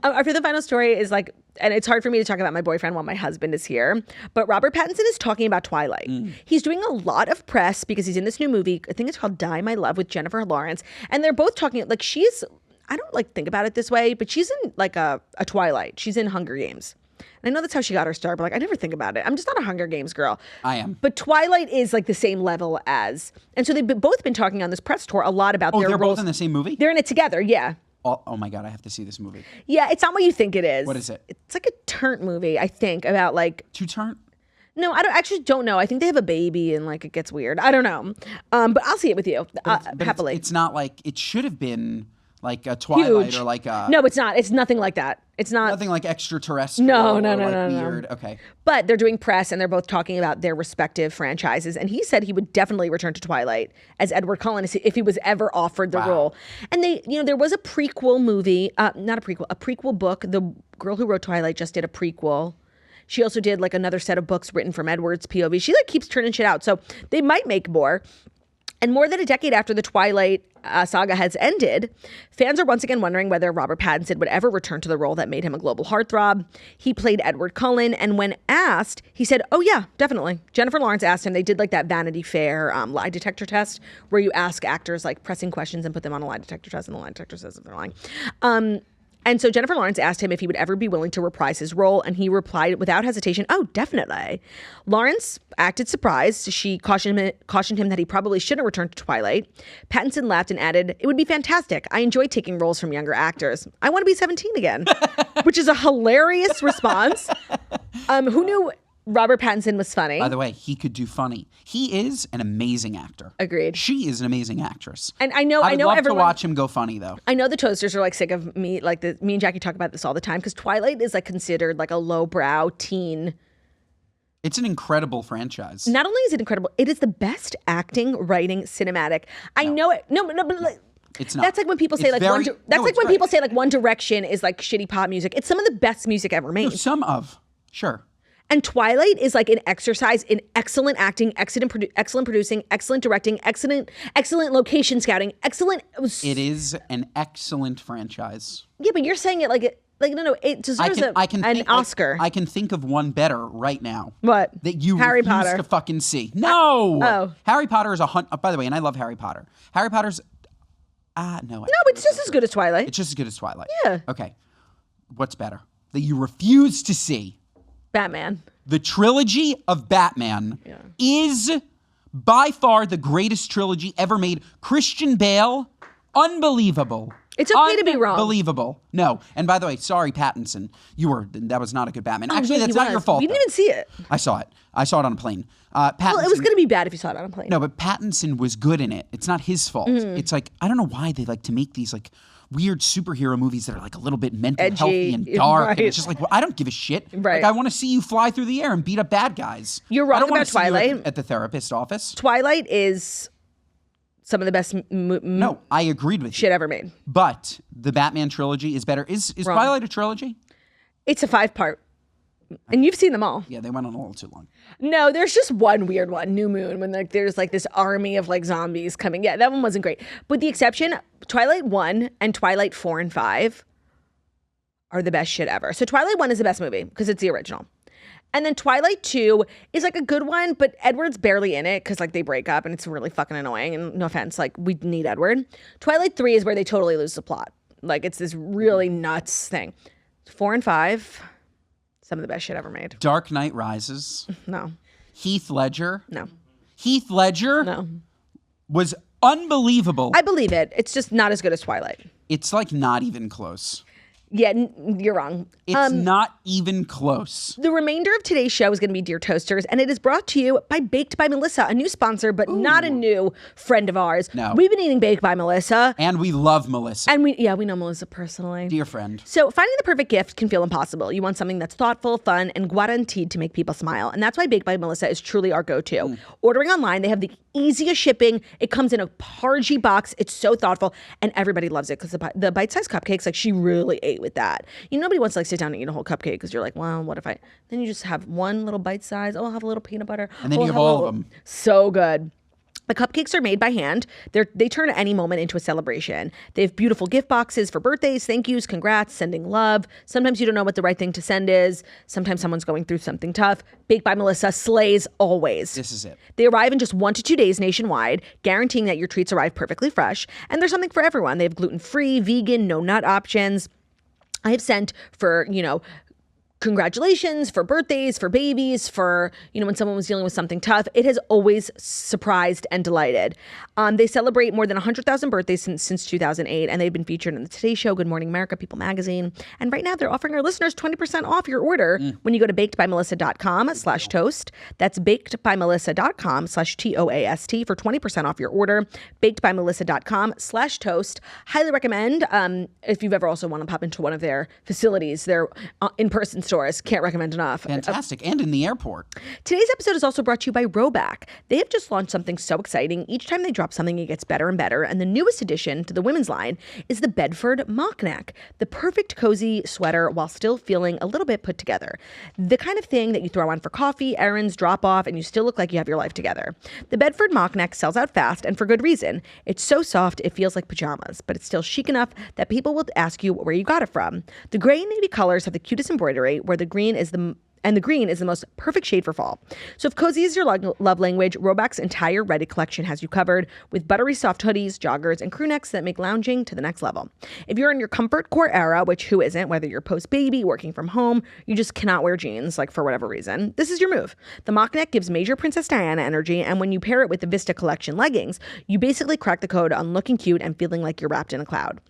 [SPEAKER 2] our fifth and final story is like, and it's hard for me to talk about my boyfriend while my husband is here, but Robert Pattinson is talking about Twilight. He's doing a lot of press because he's in this new movie. I think it's called Die My Love with Jennifer Lawrence. And they're both talking, like I don't like think about it this way, but she's in like a Twilight. She's in Hunger Games. And I know that's how she got her start, but like I never think about it. I'm just not a Hunger Games girl.
[SPEAKER 3] I am.
[SPEAKER 2] But Twilight is like the same level as, and so they've both been talking on this press tour a lot about their
[SPEAKER 3] they're
[SPEAKER 2] roles.
[SPEAKER 3] both in the same movie?
[SPEAKER 2] They're in it together, yeah.
[SPEAKER 3] Oh my God, I have to see this movie.
[SPEAKER 2] Yeah, it's not what you think it is.
[SPEAKER 3] What is it?
[SPEAKER 2] It's like a turnt movie, I think, about like
[SPEAKER 3] Two turn?
[SPEAKER 2] no, I don't know. I think they have a baby and like it gets weird. I don't know. But I'll see it with you happily.
[SPEAKER 3] It's not like it should have been like a Twilight
[SPEAKER 2] Huge.
[SPEAKER 3] or like a
[SPEAKER 2] No, it's not. It's nothing like that. It's not.
[SPEAKER 3] nothing like extraterrestrial.
[SPEAKER 2] No,
[SPEAKER 3] or like
[SPEAKER 2] no.
[SPEAKER 3] weird. Okay.
[SPEAKER 2] But they're doing press and they're both talking about their respective franchises. And he said he would definitely return to Twilight as Edward Cullen if he was ever offered the role. And they, there was a prequel movie, not a prequel, a prequel book. The girl who wrote Twilight just did a prequel. She also did like another set of books written from Edward's POV. She like keeps turning shit out. So they might make more. And more than a decade after the Twilight saga has ended, fans are once again wondering whether Robert Pattinson would ever return to the role that made him a global heartthrob. He played Edward Cullen, and when asked, he said, "Oh yeah, definitely." Jennifer Lawrence asked him. They did like that Vanity Fair lie detector test where you ask actors like pressing questions and put them on a lie detector test, and the lie detector says if they're lying. And so Jennifer Lawrence asked him if he would ever be willing to reprise his role, and he replied without hesitation, "Oh, definitely." Lawrence acted surprised. She cautioned him that he probably shouldn't return to Twilight. Pattinson laughed and added, "It would be fantastic. I enjoy taking roles from younger actors. I want to be 17 again," which is a hilarious response. Who knew Robert Pattinson was funny?
[SPEAKER 3] By the way, he could do funny. He is an amazing actor.
[SPEAKER 2] Agreed.
[SPEAKER 3] She is an amazing actress.
[SPEAKER 2] And I know
[SPEAKER 3] love
[SPEAKER 2] everyone,
[SPEAKER 3] to watch him go funny though.
[SPEAKER 2] I know the toasters are like sick of me. Like me and Jackie talk about this all the time because Twilight is like considered like a lowbrow teen.
[SPEAKER 3] It's an incredible franchise.
[SPEAKER 2] Not only is it incredible, it is the best acting, writing, cinematic. I know it. No, but like,
[SPEAKER 3] it's not.
[SPEAKER 2] That's like when people say
[SPEAKER 3] It's
[SPEAKER 2] like
[SPEAKER 3] very-
[SPEAKER 2] people say like One Direction is like shitty pop music. It's some of the best music ever made.
[SPEAKER 3] Some of, sure.
[SPEAKER 2] And Twilight is like an exercise in excellent acting, excellent producing, excellent directing, excellent location scouting, excellent.
[SPEAKER 3] It is an excellent franchise.
[SPEAKER 2] Yeah, but you're saying it like no, it deserves an Oscar.
[SPEAKER 3] I can think of one better right now.
[SPEAKER 2] What?
[SPEAKER 3] That you
[SPEAKER 2] Harry
[SPEAKER 3] refuse
[SPEAKER 2] Potter
[SPEAKER 3] to fucking see. No.
[SPEAKER 2] Oh.
[SPEAKER 3] Harry Potter is by the way, and I love Harry Potter. Harry Potter's no.
[SPEAKER 2] No, it's just as good as Twilight.
[SPEAKER 3] It's just as good as Twilight.
[SPEAKER 2] Yeah.
[SPEAKER 3] Okay. What's better? That you refuse to see.
[SPEAKER 2] Batman.
[SPEAKER 3] The trilogy of Batman is by far the greatest trilogy ever made. Christian Bale, unbelievable.
[SPEAKER 2] It's okay to be wrong.
[SPEAKER 3] Unbelievable. No. And by the way, sorry, Pattinson. That was not a good Batman. Actually, that's not your fault.
[SPEAKER 2] We didn't even see it.
[SPEAKER 3] I saw it. I saw it on a plane. Pattinson,
[SPEAKER 2] well, it was going to be bad if you saw it on a plane.
[SPEAKER 3] No, but Pattinson was good in it. It's not his fault. It's like, I don't know why they like to make these like weird superhero movies that are like a little bit mental healthy and dark.
[SPEAKER 2] Right.
[SPEAKER 3] And it's just like, well, I don't give a shit.
[SPEAKER 2] Right.
[SPEAKER 3] Like, I want to see you fly through the air and beat up bad guys.
[SPEAKER 2] You're wrong
[SPEAKER 3] I don't
[SPEAKER 2] about
[SPEAKER 3] want to see you
[SPEAKER 2] Twilight.
[SPEAKER 3] at the therapist office.
[SPEAKER 2] Twilight is some of the best
[SPEAKER 3] No, I agreed with
[SPEAKER 2] shit
[SPEAKER 3] you.
[SPEAKER 2] ever made.
[SPEAKER 3] But the Batman trilogy is better. Is Twilight a trilogy?
[SPEAKER 2] It's a 5-part. And you've seen them all.
[SPEAKER 3] Yeah, they went on a little too long.
[SPEAKER 2] No, there's just one weird one, New Moon, when like there's like this army of like zombies coming. Yeah, that one wasn't great. But the exception, Twilight 1 and Twilight 4 and 5 are the best shit ever. So Twilight 1 is the best movie because it's the original. And then Twilight 2 is like a good one, but Edward's barely in it because like they break up and it's really fucking annoying. And no offense, like we need Edward. Twilight 3 is where they totally lose the plot. Like it's this really nuts thing. 4 and 5... some of the best shit ever made.
[SPEAKER 3] Dark Knight Rises.
[SPEAKER 2] No.
[SPEAKER 3] Heath Ledger.
[SPEAKER 2] No.
[SPEAKER 3] Heath Ledger.
[SPEAKER 2] No.
[SPEAKER 3] Was unbelievable.
[SPEAKER 2] I believe it. It's just not as good as Twilight.
[SPEAKER 3] It's like not even close.
[SPEAKER 2] Yeah, you're wrong.
[SPEAKER 3] It's not even close.
[SPEAKER 2] The remainder of today's show is going to be Dear Toasters, and it is brought to you by Baked by Melissa, a new sponsor, but not a new friend of ours.
[SPEAKER 3] No.
[SPEAKER 2] We've been eating Baked by Melissa.
[SPEAKER 3] And we love Melissa.
[SPEAKER 2] And we know Melissa personally.
[SPEAKER 3] Dear friend.
[SPEAKER 2] So finding the perfect gift can feel impossible. You want something that's thoughtful, fun, and guaranteed to make people smile. And that's why Baked by Melissa is truly our go-to. Ordering online, they have the easiest shipping. It comes in a pargy box. It's so thoughtful, and everybody loves it because the bite-sized cupcakes, like she really ate with that. You know, nobody wants to like sit down and eat a whole cupcake because you're like, well, what if I... Then you just have one little bite size. Oh, I'll have a little peanut butter.
[SPEAKER 3] And then you have all of them.
[SPEAKER 2] So good. The cupcakes are made by hand. They turn any moment into a celebration. They have beautiful gift boxes for birthdays, thank yous, congrats, sending love. Sometimes you don't know what the right thing to send is. Sometimes someone's going through something tough. Baked by Melissa slays always.
[SPEAKER 3] This is it.
[SPEAKER 2] They arrive in just 1 to 2 days nationwide, guaranteeing that your treats arrive perfectly fresh. And there's something for everyone. They have gluten-free, vegan, no nut options. I have sent for, congratulations, for birthdays, for babies, for, when someone was dealing with something tough. It has always surprised and delighted. They celebrate more than 100,000 birthdays since 2008, and they've been featured in the Today Show, Good Morning America, People Magazine. And right now they're offering our listeners 20% off your order when you go to bakedbymelissa.com/toast. That's bakedbymelissa.com/TOAST for 20% off your order. Bakedbymelissa.com/toast. Highly recommend if you've ever also want to pop into one of their facilities, their in-person stores. Can't recommend enough.
[SPEAKER 3] Fantastic. And in the airport.
[SPEAKER 2] Today's episode is also brought to you by Roback. They have just launched something so exciting. Each time they drop something, it gets better and better. And the newest addition to the women's line is the Bedford mock neck, the perfect cozy sweater while still feeling a little bit put together. The kind of thing that you throw on for coffee, errands, drop off, and you still look like you have your life together. The Bedford mock neck sells out fast and for good reason. It's so soft, it feels like pajamas, but it's still chic enough that people will ask you where you got it from. The gray and navy colors have the cutest embroidery, where the green is the most perfect shade for fall. So if cozy is your love language, Roback's entire Ready collection has you covered with buttery soft hoodies, joggers, and crew necks that make lounging to the next level. If you're in your comfort core era, which who isn't, whether you're post-baby, working from home, you just cannot wear jeans, like for whatever reason, this is your move. The mock neck gives major Princess Diana energy, and when you pair it with the Vista collection leggings, you basically crack the code on looking cute and feeling like you're wrapped in a cloud.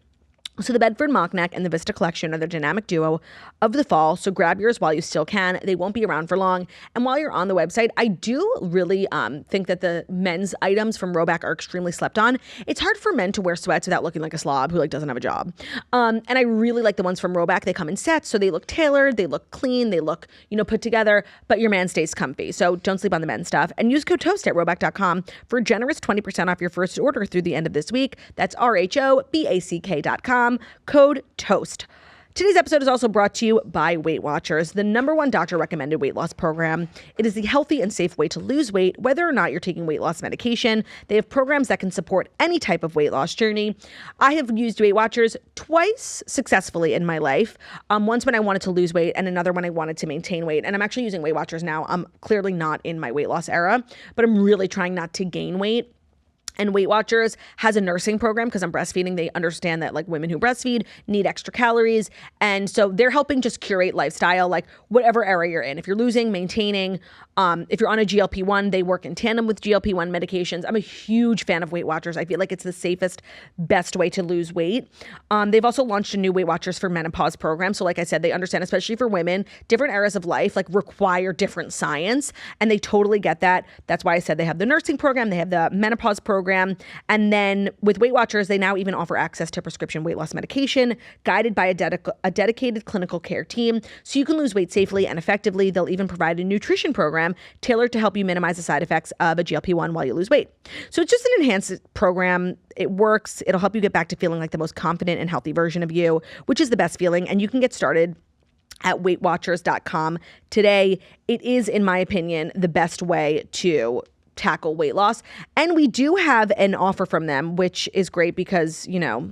[SPEAKER 2] So the Bedford mock neck and the Vista collection are the dynamic duo of the fall. So grab yours while you still can. They won't be around for long. And while you're on the website, I do really think that the men's items from Roback are extremely slept on. It's hard for men to wear sweats without looking like a slob who doesn't have a job. And I really like the ones from Roback. They come in sets, so they look tailored, they look clean, they look, put together, but your man stays comfy. So don't sleep on the men's stuff. And use code TOAST at Roback.com for a generous 20% off your first order through the end of this week. That's RHOBACK.com. Code TOAST. Today's episode is also brought to you by Weight Watchers, the #1 doctor-recommended weight loss program. It is the healthy and safe way to lose weight, whether or not you're taking weight loss medication. They have programs that can support any type of weight loss journey. I have used Weight Watchers twice successfully in my life. Once when I wanted to lose weight and another when I wanted to maintain weight. And I'm actually using Weight Watchers now. I'm clearly not in my weight loss era, but I'm really trying not to gain weight. And Weight Watchers has a nursing program because I'm breastfeeding. They understand that like women who breastfeed need extra calories. And so they're helping just curate lifestyle, like whatever area you're in. If you're losing, maintaining, if you're on a GLP-1, they work in tandem with GLP-1 medications. I'm a huge fan of Weight Watchers. I feel like it's the safest, best way to lose weight. They've also launched a new Weight Watchers for Menopause program. So like I said, they understand, especially for women, different areas of life like require different science. And they totally get that. That's why I said they have the nursing program. They have the menopause program. And then with Weight Watchers, they now even offer access to prescription weight loss medication guided by a dedicated clinical care team. So you can lose weight safely and effectively. They'll even provide a nutrition program tailored to help you minimize the side effects of a GLP-1 while you lose weight. So it's just an enhanced program. It works. It'll help you get back to feeling like the most confident and healthy version of you, which is the best feeling. And you can get started at weightwatchers.com today. It is, in my opinion, the best way to tackle weight loss. And we do have an offer from them, which is great because, you know,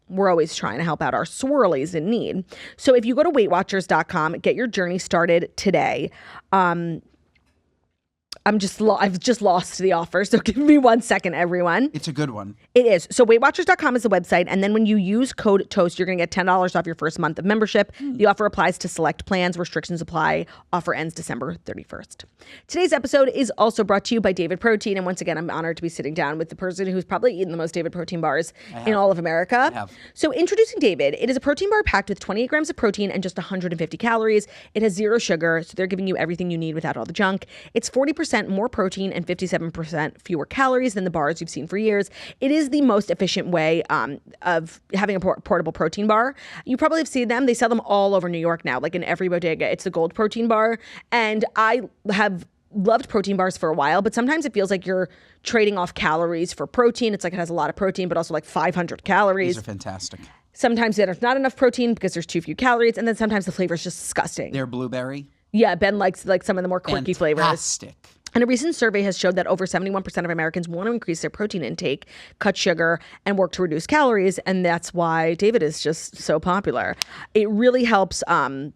[SPEAKER 2] we're always trying to help out our swirlies in need. So if you go to weightwatchers.com, get your journey started today. I've just lost the offer, so give me 1 second, everyone.
[SPEAKER 3] It's a good one.
[SPEAKER 2] It is. So weightwatchers.com is the website, and then when you use code TOAST, you're going to get $10 off your first month of membership. The offer applies to select plans. Restrictions apply. Offer ends December 31st. Today's episode is also brought to you by David Protein, and once again, I'm honored to be sitting down with the person who's probably eaten the most David Protein bars in all of America.
[SPEAKER 3] I have.
[SPEAKER 2] So introducing David, it is a protein bar packed with 28 grams of protein and just 150 calories. It has 0 sugar, so they're giving you everything you need without all the junk. It's 40% more protein and 57% fewer calories than the bars you've seen for years. It is the most efficient way of having a portable protein bar. You probably have seen them. They sell them all over New York now, like in every bodega. It's the gold protein bar. And I have loved protein bars for a while, but sometimes it feels like you're trading off calories for protein. It's like it has a lot of protein, but also like 500 calories.
[SPEAKER 3] These are fantastic.
[SPEAKER 2] Sometimes there's not enough protein because there's too few calories. And then sometimes the flavor is just disgusting.
[SPEAKER 3] They're blueberry.
[SPEAKER 2] Yeah, Ben likes like some of the more quirky flavors.
[SPEAKER 3] Fantastic.
[SPEAKER 2] And a recent survey has showed that over 71% of Americans want to increase their protein intake, cut sugar, and work to reduce calories. And that's why David is just so popular. It really helps
[SPEAKER 3] Keep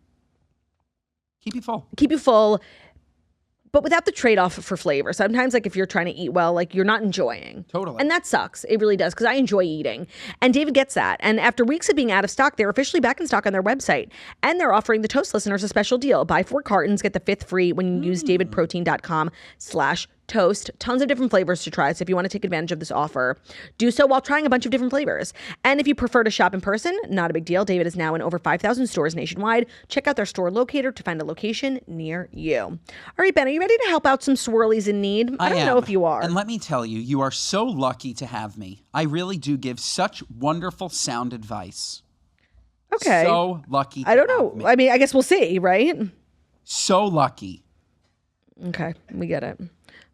[SPEAKER 3] you full.
[SPEAKER 2] Keep you full, but without the trade-off for flavor. Sometimes, like, if you're trying to eat well, like, you're not enjoying.
[SPEAKER 3] Totally.
[SPEAKER 2] And that sucks. It really does, because I enjoy eating. And David gets that. And after weeks of being out of stock, they're officially back in stock on their website. And they're offering the Toast listeners a special deal. Buy 4 cartons, get the 5th free when you use davidprotein.com/toast. Tons of different flavors to try. So if you want to take advantage of this offer, do so while trying a bunch of different flavors. And if you prefer to shop in person, not a big deal. David is now in over 5,000 stores nationwide. Check out their store locator to find a location near you. All right, Ben, are you ready to help out some swirlies in need? I don't know if you are.
[SPEAKER 3] And let me tell you, you are so lucky to have me. I really do give such wonderful sound advice.
[SPEAKER 2] Okay.
[SPEAKER 3] So lucky to
[SPEAKER 2] I don't
[SPEAKER 3] have
[SPEAKER 2] know.
[SPEAKER 3] me.
[SPEAKER 2] I mean, I guess we'll see, right?
[SPEAKER 3] So lucky.
[SPEAKER 2] Okay, we get it.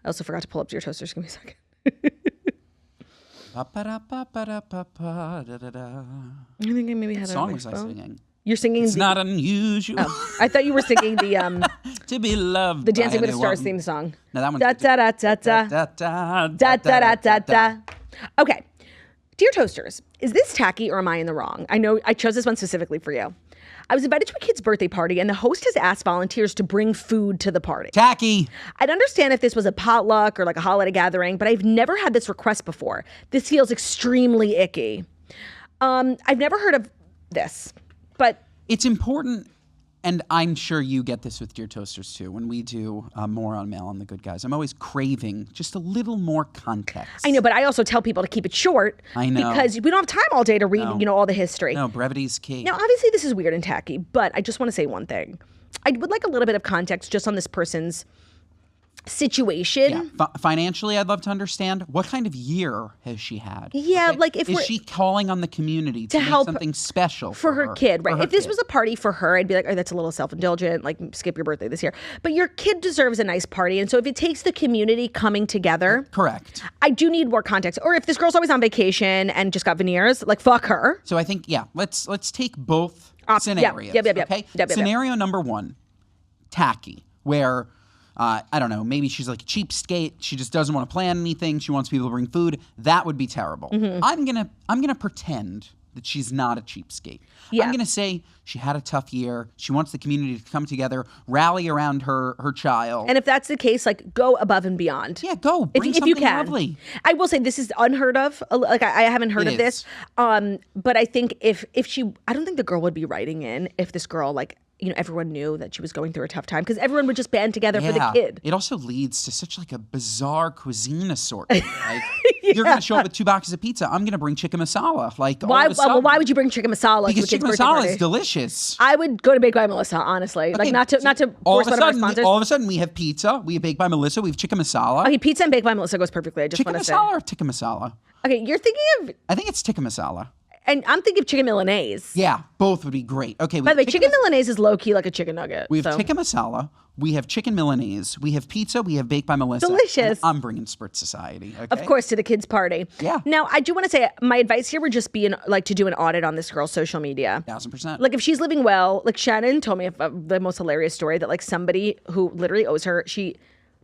[SPEAKER 2] I also forgot to pull up your toasters. Give me a second. I think I maybe had
[SPEAKER 3] What
[SPEAKER 2] it
[SPEAKER 3] song
[SPEAKER 2] on my
[SPEAKER 3] was I
[SPEAKER 2] phone.
[SPEAKER 3] singing?
[SPEAKER 2] You're singing.
[SPEAKER 3] It's not unusual
[SPEAKER 2] I thought you were singing the
[SPEAKER 3] to be loved.
[SPEAKER 2] the Dancing
[SPEAKER 3] by
[SPEAKER 2] with the Stars
[SPEAKER 3] anyone.
[SPEAKER 2] theme song.
[SPEAKER 3] No, that one's
[SPEAKER 2] Da da da da da da da da da. Okay, dear toasters, is this tacky or am I in the wrong? I know I chose this one specifically for you. I was invited to a kid's birthday party, and the host has asked volunteers to bring food to the party.
[SPEAKER 3] Tacky.
[SPEAKER 2] I'd understand if this was a potluck or like a holiday gathering, but I've never had this request before. This feels extremely icky. I've never heard of this, but
[SPEAKER 3] It's important, and I'm sure you get this with Dear Toasters too, when we do more on Mail on the Good Guys. I'm always craving just a little more context.
[SPEAKER 2] I know, but I also tell people to keep it short.
[SPEAKER 3] I know.
[SPEAKER 2] Because we don't have time all day to read, all the history.
[SPEAKER 3] No, brevity's key.
[SPEAKER 2] Now, obviously, this is weird and tacky, but I just want to say one thing. I would like a little bit of context just on this person's situation.
[SPEAKER 3] Yeah. Financially, I'd love to understand what kind of year has she had?
[SPEAKER 2] Yeah,
[SPEAKER 3] Okay?
[SPEAKER 2] like if
[SPEAKER 3] is she calling on the community to make
[SPEAKER 2] help
[SPEAKER 3] something special
[SPEAKER 2] for her kid, right?
[SPEAKER 3] for her
[SPEAKER 2] If this
[SPEAKER 3] kid?
[SPEAKER 2] was a party for her, I'd be like, oh, that's a little self-indulgent, like skip your birthday this year. But your kid deserves a nice party. And so if it takes the community coming together,
[SPEAKER 3] Correct.
[SPEAKER 2] I do need more context. Or if this girl's always on vacation and just got veneers, like fuck her.
[SPEAKER 3] So I think let's take both scenarios. Okay? Scenario number one, tacky, where I don't know, maybe she's like a cheapskate. She just doesn't want to plan anything. She wants people to bring food. That would be terrible. I'm gonna pretend that she's not a cheapskate. I'm gonna say she had a tough year. She wants the community to come together, rally around her child.
[SPEAKER 2] And if that's the case, like go above and beyond.
[SPEAKER 3] Yeah, go. Bring
[SPEAKER 2] if you can.
[SPEAKER 3] Lovely.
[SPEAKER 2] I will say this is unheard of. Like I haven't heard of this. But I think if she, I don't think the girl would be writing in if this girl like, you know, everyone knew that she was going through a tough time because everyone would just band together for the kid.
[SPEAKER 3] It also leads to such like a bizarre cuisine assortment. Like you're going to show up with 2 boxes of pizza. I'm going to bring chicken masala. Like
[SPEAKER 2] why would you bring chicken masala?
[SPEAKER 3] Because chicken masala is delicious.
[SPEAKER 2] I would go to Baked by Melissa, honestly. Okay, like not to force one of our sponsors.
[SPEAKER 3] All of a sudden we have pizza. We have Baked by Melissa. We have chicken masala.
[SPEAKER 2] Okay, pizza and Baked by Melissa goes perfectly. I just want to say.
[SPEAKER 3] Chicken masala or tikka masala?
[SPEAKER 2] Okay, you're thinking of.
[SPEAKER 3] I think it's tikka masala.
[SPEAKER 2] And I'm thinking of chicken Milanese.
[SPEAKER 3] Yeah, both would be great. Okay.
[SPEAKER 2] By the way, chicken Milanese is low key like a chicken nugget.
[SPEAKER 3] We have tikka masala. We have chicken Milanese. We have pizza. We have Baked by Melissa.
[SPEAKER 2] Delicious.
[SPEAKER 3] I'm bringing Spritz Society. Okay?
[SPEAKER 2] Of course, to the kids' party.
[SPEAKER 3] Yeah.
[SPEAKER 2] Now, I do want to say my advice here would just be to do an audit on this girl's social media.
[SPEAKER 3] 1000%.
[SPEAKER 2] Like if she's living well, like Shannon told me the most hilarious story that like somebody who literally owes her,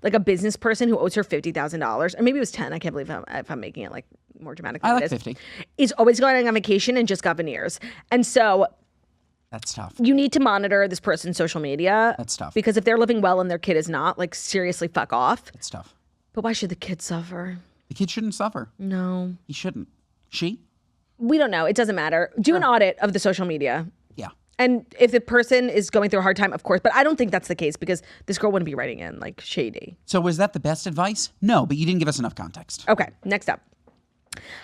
[SPEAKER 2] like a business person who owes her $50,000, or maybe it was 10. I can't believe if I'm making it like more dramatic than
[SPEAKER 3] I like
[SPEAKER 2] it is.
[SPEAKER 3] 50.
[SPEAKER 2] Is always going on vacation and just got veneers. And so
[SPEAKER 3] that's tough.
[SPEAKER 2] You need to monitor this person's social media.
[SPEAKER 3] That's tough.
[SPEAKER 2] Because if they're living well and their kid is not, like seriously fuck off.
[SPEAKER 3] It's tough.
[SPEAKER 2] But why should the kid suffer?
[SPEAKER 3] The kid shouldn't suffer.
[SPEAKER 2] No.
[SPEAKER 3] He shouldn't. She?
[SPEAKER 2] We don't know. It doesn't matter. Do an audit of the social media.
[SPEAKER 3] Yeah.
[SPEAKER 2] And if the person is going through a hard time, of course. But I don't think that's the case because this girl wouldn't be writing in like shady.
[SPEAKER 3] So was that the best advice? No, but you didn't give us enough context.
[SPEAKER 2] Okay, next up.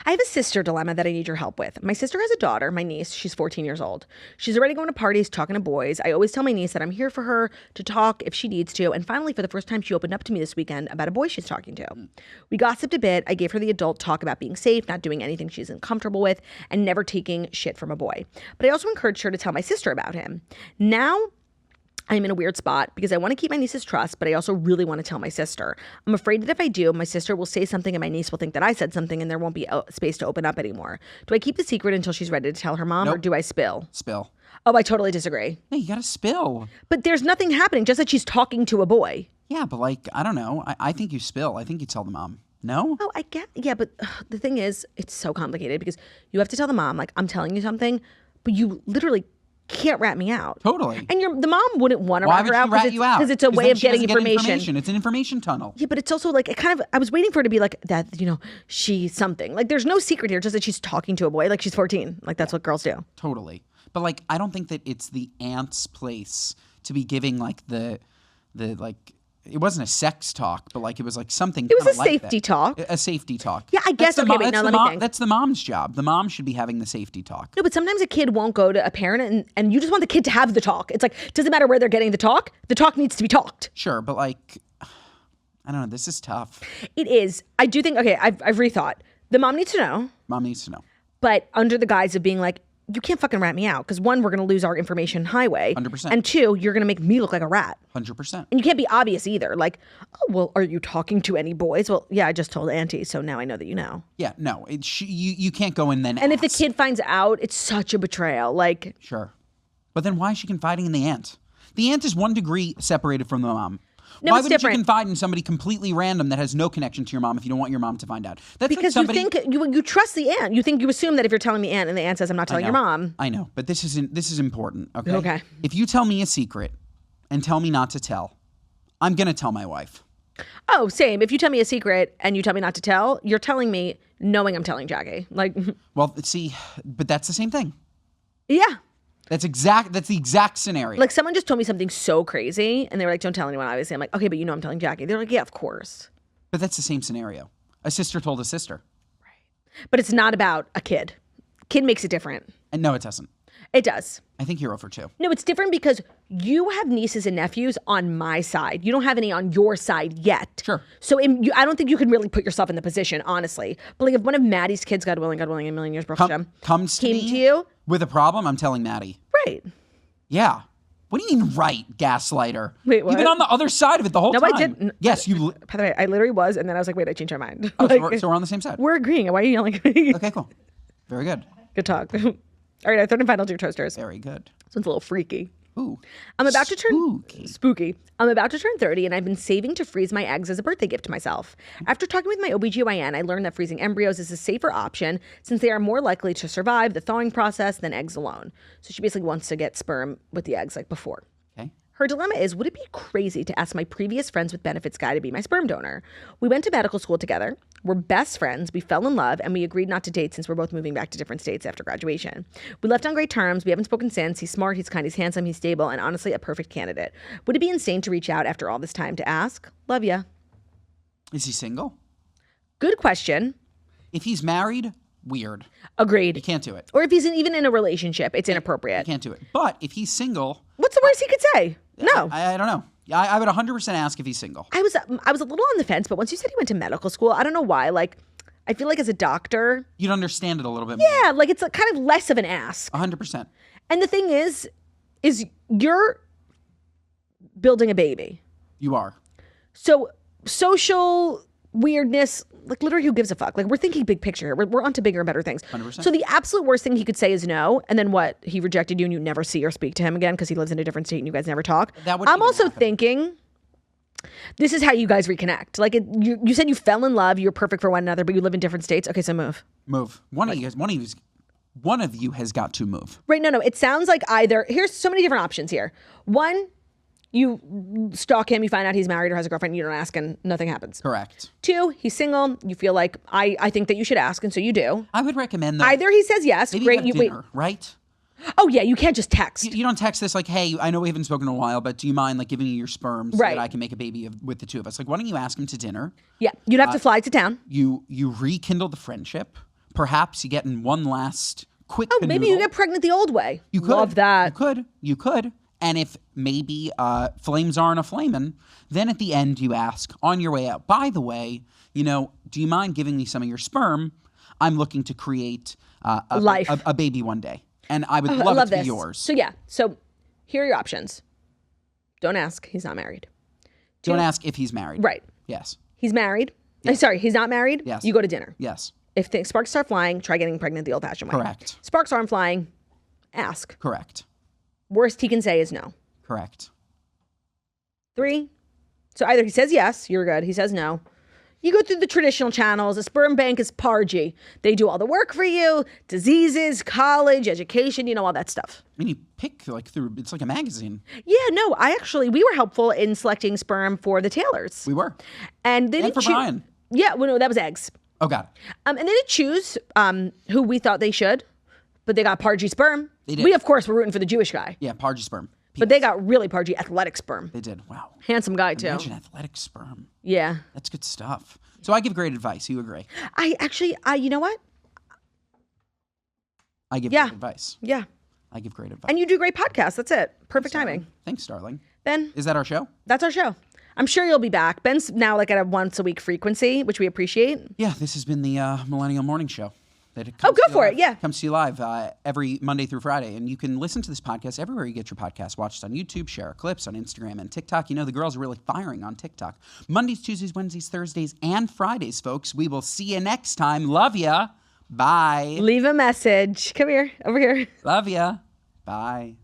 [SPEAKER 2] I have a sister dilemma that I need your help with. My sister has a daughter, my niece. She's 14 years old. She's already going to parties, talking to boys. I always tell my niece that I'm here for her to talk if she needs to. And finally, for the first time, she opened up to me this weekend about a boy she's talking to. We gossiped a bit. I gave her the adult talk about being safe, not doing anything she's uncomfortable with, and never taking shit from a boy. But I also encouraged her to tell my sister about him. Now, I'm in a weird spot because I want to keep my niece's trust, but I also really want to tell my sister. I'm afraid that if I do, my sister will say something and my niece will think that I said something and there won't be space to open up anymore. Do I keep the secret until she's ready to tell her mom, or do I spill?
[SPEAKER 3] Spill.
[SPEAKER 2] Oh, I totally disagree.
[SPEAKER 3] No, you gotta spill.
[SPEAKER 2] But there's nothing happening, just that she's talking to a boy.
[SPEAKER 3] Yeah, but like, I don't know. I think you spill. I think you tell the mom. No?
[SPEAKER 2] Oh, I get, yeah, but the thing is, it's so complicated because you have to tell the mom, like, I'm telling you something, but you literally can't rat me out.
[SPEAKER 3] Totally.
[SPEAKER 2] And the mom wouldn't want to rat her out
[SPEAKER 3] because
[SPEAKER 2] it's a way of getting information.
[SPEAKER 3] It's an information tunnel.
[SPEAKER 2] Yeah, but it's also like, I was waiting for her to be like that, you know, she's something. Like there's no secret here, just that she's talking to a boy. Like she's 14. Like that's what girls do.
[SPEAKER 3] Totally. But like, I don't think that it's the aunt's place to be giving like the like, it wasn't a sex talk, but like it was like something.
[SPEAKER 2] It was a
[SPEAKER 3] like
[SPEAKER 2] safety talk.
[SPEAKER 3] A safety talk.
[SPEAKER 2] Yeah, I guess. Okay, wait, now let me think.
[SPEAKER 3] That's the mom's job. The mom should be having the safety talk.
[SPEAKER 2] No, but sometimes a kid won't go to a parent and you just want the kid to have the talk. It's like, doesn't matter where they're getting the talk needs to be talked.
[SPEAKER 3] Sure, but like, I don't know. This is tough.
[SPEAKER 2] It is. I do think, okay, I've rethought. The mom needs to know.
[SPEAKER 3] Mom needs to know.
[SPEAKER 2] But under the guise of being like, you can't fucking rat me out because one, we're going to lose our information highway.
[SPEAKER 3] 100%.
[SPEAKER 2] And two, you're going to make me look like a rat.
[SPEAKER 3] 100%.
[SPEAKER 2] And you can't be obvious either. Like, oh, well, are you talking to any boys? Well, yeah, I just told Auntie, so now I know that you know.
[SPEAKER 3] Yeah, no, you can't go in then.
[SPEAKER 2] And if the kid finds out, it's such a betrayal. Like,
[SPEAKER 3] sure, but then why is she confiding in the aunt? The aunt is 1 degree separated from the mom.
[SPEAKER 2] No,
[SPEAKER 3] why
[SPEAKER 2] it's
[SPEAKER 3] wouldn't
[SPEAKER 2] different.
[SPEAKER 3] you confide in somebody completely random that has no connection to your mom if you don't want your mom to find out? That's
[SPEAKER 2] because
[SPEAKER 3] like somebody,
[SPEAKER 2] you think you trust the aunt. You assume that if you're telling the aunt and the aunt says, I'm not telling your mom.
[SPEAKER 3] I know, but this is important. Okay.
[SPEAKER 2] Okay.
[SPEAKER 3] If you tell me a secret and tell me not to tell, I'm gonna tell my wife.
[SPEAKER 2] Oh, same. If you tell me a secret and you tell me not to tell, you're telling me knowing I'm telling Jackie. Like,
[SPEAKER 3] well, see, but that's the same thing.
[SPEAKER 2] Yeah.
[SPEAKER 3] That's the exact scenario.
[SPEAKER 2] Like someone just told me something so crazy and they were like, don't tell anyone, obviously. I'm like, okay, but you know I'm telling Jackie. They're like, yeah, of course.
[SPEAKER 3] But that's the same scenario. A sister told a sister.
[SPEAKER 2] Right. But it's not about a kid. Kid makes it different.
[SPEAKER 3] And no, it doesn't.
[SPEAKER 2] It does.
[SPEAKER 3] I think you're over 2.
[SPEAKER 2] No, it's different because you have nieces and nephews on my side. You don't have any on your side yet.
[SPEAKER 3] Sure.
[SPEAKER 2] So I don't think you can really put yourself in the position, honestly. But like if one of Maddie's kids, God willing, in a million years,
[SPEAKER 3] comes to
[SPEAKER 2] you
[SPEAKER 3] with a problem, I'm telling Maddie.
[SPEAKER 2] Right.
[SPEAKER 3] Yeah. What do you mean, right, gaslighter?
[SPEAKER 2] Wait, what?
[SPEAKER 3] You've been on the other side of it the whole time.
[SPEAKER 2] No, I didn't.
[SPEAKER 3] Yes, you.
[SPEAKER 2] By the way, I literally was, and then I was like, wait, I changed my mind.
[SPEAKER 3] Oh, so we're on the same side.
[SPEAKER 2] We're agreeing. Why are you yelling at me?
[SPEAKER 3] Okay, cool. Very good.
[SPEAKER 2] Good talk. All right, our third and final tier toasters.
[SPEAKER 3] Very good.
[SPEAKER 2] This one's a little freaky.
[SPEAKER 3] Ooh.
[SPEAKER 2] I'm about to
[SPEAKER 3] Spooky.
[SPEAKER 2] turn spooky. I'm about to turn 30 and I've been saving to freeze my eggs as a birthday gift to myself. After talking with my OBGYN, I learned that freezing embryos is a safer option since they are more likely to survive the thawing process than eggs alone. So she basically wants to get sperm with the eggs like before.
[SPEAKER 3] Okay.
[SPEAKER 2] Her dilemma is, would it be crazy to ask my previous friends with benefits guy to be my sperm donor? We went to medical school together. We're best friends. We fell in love and we agreed not to date since we're both moving back to different states after graduation. We left on great terms. We haven't spoken since. He's smart, he's kind, he's handsome, he's stable, and honestly a perfect candidate. Would it be insane to reach out after all this time to ask? Love ya.
[SPEAKER 3] Is he single?
[SPEAKER 2] Good question.
[SPEAKER 3] If he's married, weird.
[SPEAKER 2] Agreed.
[SPEAKER 3] You can't do it.
[SPEAKER 2] Or if he's even in a relationship, it's inappropriate.
[SPEAKER 3] You can't do it. But if he's single...
[SPEAKER 2] What's the worst he could say? No.
[SPEAKER 3] I don't know. I would 100% ask if he's single.
[SPEAKER 2] I was a little on the fence, but once you said he went to medical school, I don't know why. Like, I feel like as a doctor...
[SPEAKER 3] You'd understand it a little bit more.
[SPEAKER 2] Yeah, like it's kind of less of an ask.
[SPEAKER 3] 100%.
[SPEAKER 2] And the thing is you're building a baby.
[SPEAKER 3] You are.
[SPEAKER 2] So social weirdness, like literally who gives a fuck? Like we're thinking big picture here. We're onto bigger and better things.
[SPEAKER 3] 100%.
[SPEAKER 2] So the absolute worst thing he could say is no. And then what? He rejected you and you never see or speak to him again because he lives in a different state and you guys never talk. I'm also thinking this is how you guys reconnect. Like you said you fell in love, you're perfect for one another, but you live in different states. Okay, so move.
[SPEAKER 3] Move. One of you has got to move.
[SPEAKER 2] Right, no. It sounds like either, here's so many different options here. One, you stalk him, you find out he's married or has a girlfriend, you don't ask and nothing happens.
[SPEAKER 3] Correct.
[SPEAKER 2] Two, he's single, you feel like, I think that you should ask, and so you do.
[SPEAKER 3] I would recommend that.
[SPEAKER 2] Either he says yes,
[SPEAKER 3] maybe
[SPEAKER 2] great,
[SPEAKER 3] you have dinner, right?
[SPEAKER 2] Oh yeah, you can't just text.
[SPEAKER 3] You don't text this like, hey, I know we haven't spoken in a while, but do you mind like giving me your sperm so that I can make a baby with the two of us? Like, why don't you ask him to dinner?
[SPEAKER 2] Yeah, you'd have to fly to town.
[SPEAKER 3] You rekindle the friendship. Perhaps you get in one last quick canoodle.
[SPEAKER 2] Maybe you get pregnant the old way.
[SPEAKER 3] You could.
[SPEAKER 2] Love that.
[SPEAKER 3] You could. And if maybe flames aren't a-flamin', then at the end you ask on your way out, by the way, do you mind giving me some of your sperm? I'm looking to create a baby one day. And I would love it to be yours.
[SPEAKER 2] So yeah. So here are your options. Don't ask. He's not married.
[SPEAKER 3] Don't ask if he's married.
[SPEAKER 2] Right.
[SPEAKER 3] Yes.
[SPEAKER 2] He's married. Yes. Sorry, he's not married.
[SPEAKER 3] Yes.
[SPEAKER 2] You go to dinner.
[SPEAKER 3] Yes.
[SPEAKER 2] If sparks start flying, try getting pregnant the old-fashioned way.
[SPEAKER 3] Correct.
[SPEAKER 2] Sparks aren't flying, ask.
[SPEAKER 3] Correct.
[SPEAKER 2] Worst he can say is no.
[SPEAKER 3] Correct.
[SPEAKER 2] 3. So either he says yes, you're good. He says no. You go through the traditional channels. A sperm bank is Pargy. They do all the work for you. Diseases, college, education, all that stuff.
[SPEAKER 3] I mean, you pick it's like a magazine.
[SPEAKER 2] Yeah, no, we were helpful in selecting sperm for the Taylors.
[SPEAKER 3] We were.
[SPEAKER 2] And they didn't
[SPEAKER 3] for Brian.
[SPEAKER 2] Yeah, well, no, that was eggs.
[SPEAKER 3] Oh, got it.
[SPEAKER 2] And they didn't choose who we thought they should, but they got Pargy sperm.
[SPEAKER 3] They did.
[SPEAKER 2] We, of course, were rooting for the Jewish guy.
[SPEAKER 3] Yeah, Pargy sperm.
[SPEAKER 2] But they got really Pargy athletic sperm.
[SPEAKER 3] They did. Wow.
[SPEAKER 2] Handsome guy, too.
[SPEAKER 3] Imagine athletic sperm.
[SPEAKER 2] Yeah.
[SPEAKER 3] That's good stuff. So I give great advice. You agree?
[SPEAKER 2] You know what?
[SPEAKER 3] I give great advice.
[SPEAKER 2] Yeah.
[SPEAKER 3] I give great advice.
[SPEAKER 2] And you do great podcasts. That's it. Perfect timing.
[SPEAKER 3] Thanks, darling.
[SPEAKER 2] Ben?
[SPEAKER 3] Is that our show?
[SPEAKER 2] That's our show. I'm sure you'll be back. Ben's now like at a once-a-week frequency, which we appreciate.
[SPEAKER 3] Yeah, this has been the Millennial Morning Show.
[SPEAKER 2] Go for it, yeah.
[SPEAKER 3] Comes to you live every Monday through Friday. And you can listen to this podcast everywhere you get your podcast. Watch it on YouTube, share our clips on Instagram and TikTok. The girls are really firing on TikTok. Mondays, Tuesdays, Wednesdays, Thursdays, and Fridays, folks. We will see you next time. Love ya. Bye.
[SPEAKER 2] Leave a message. Come here. Over here.
[SPEAKER 3] Love ya. Bye.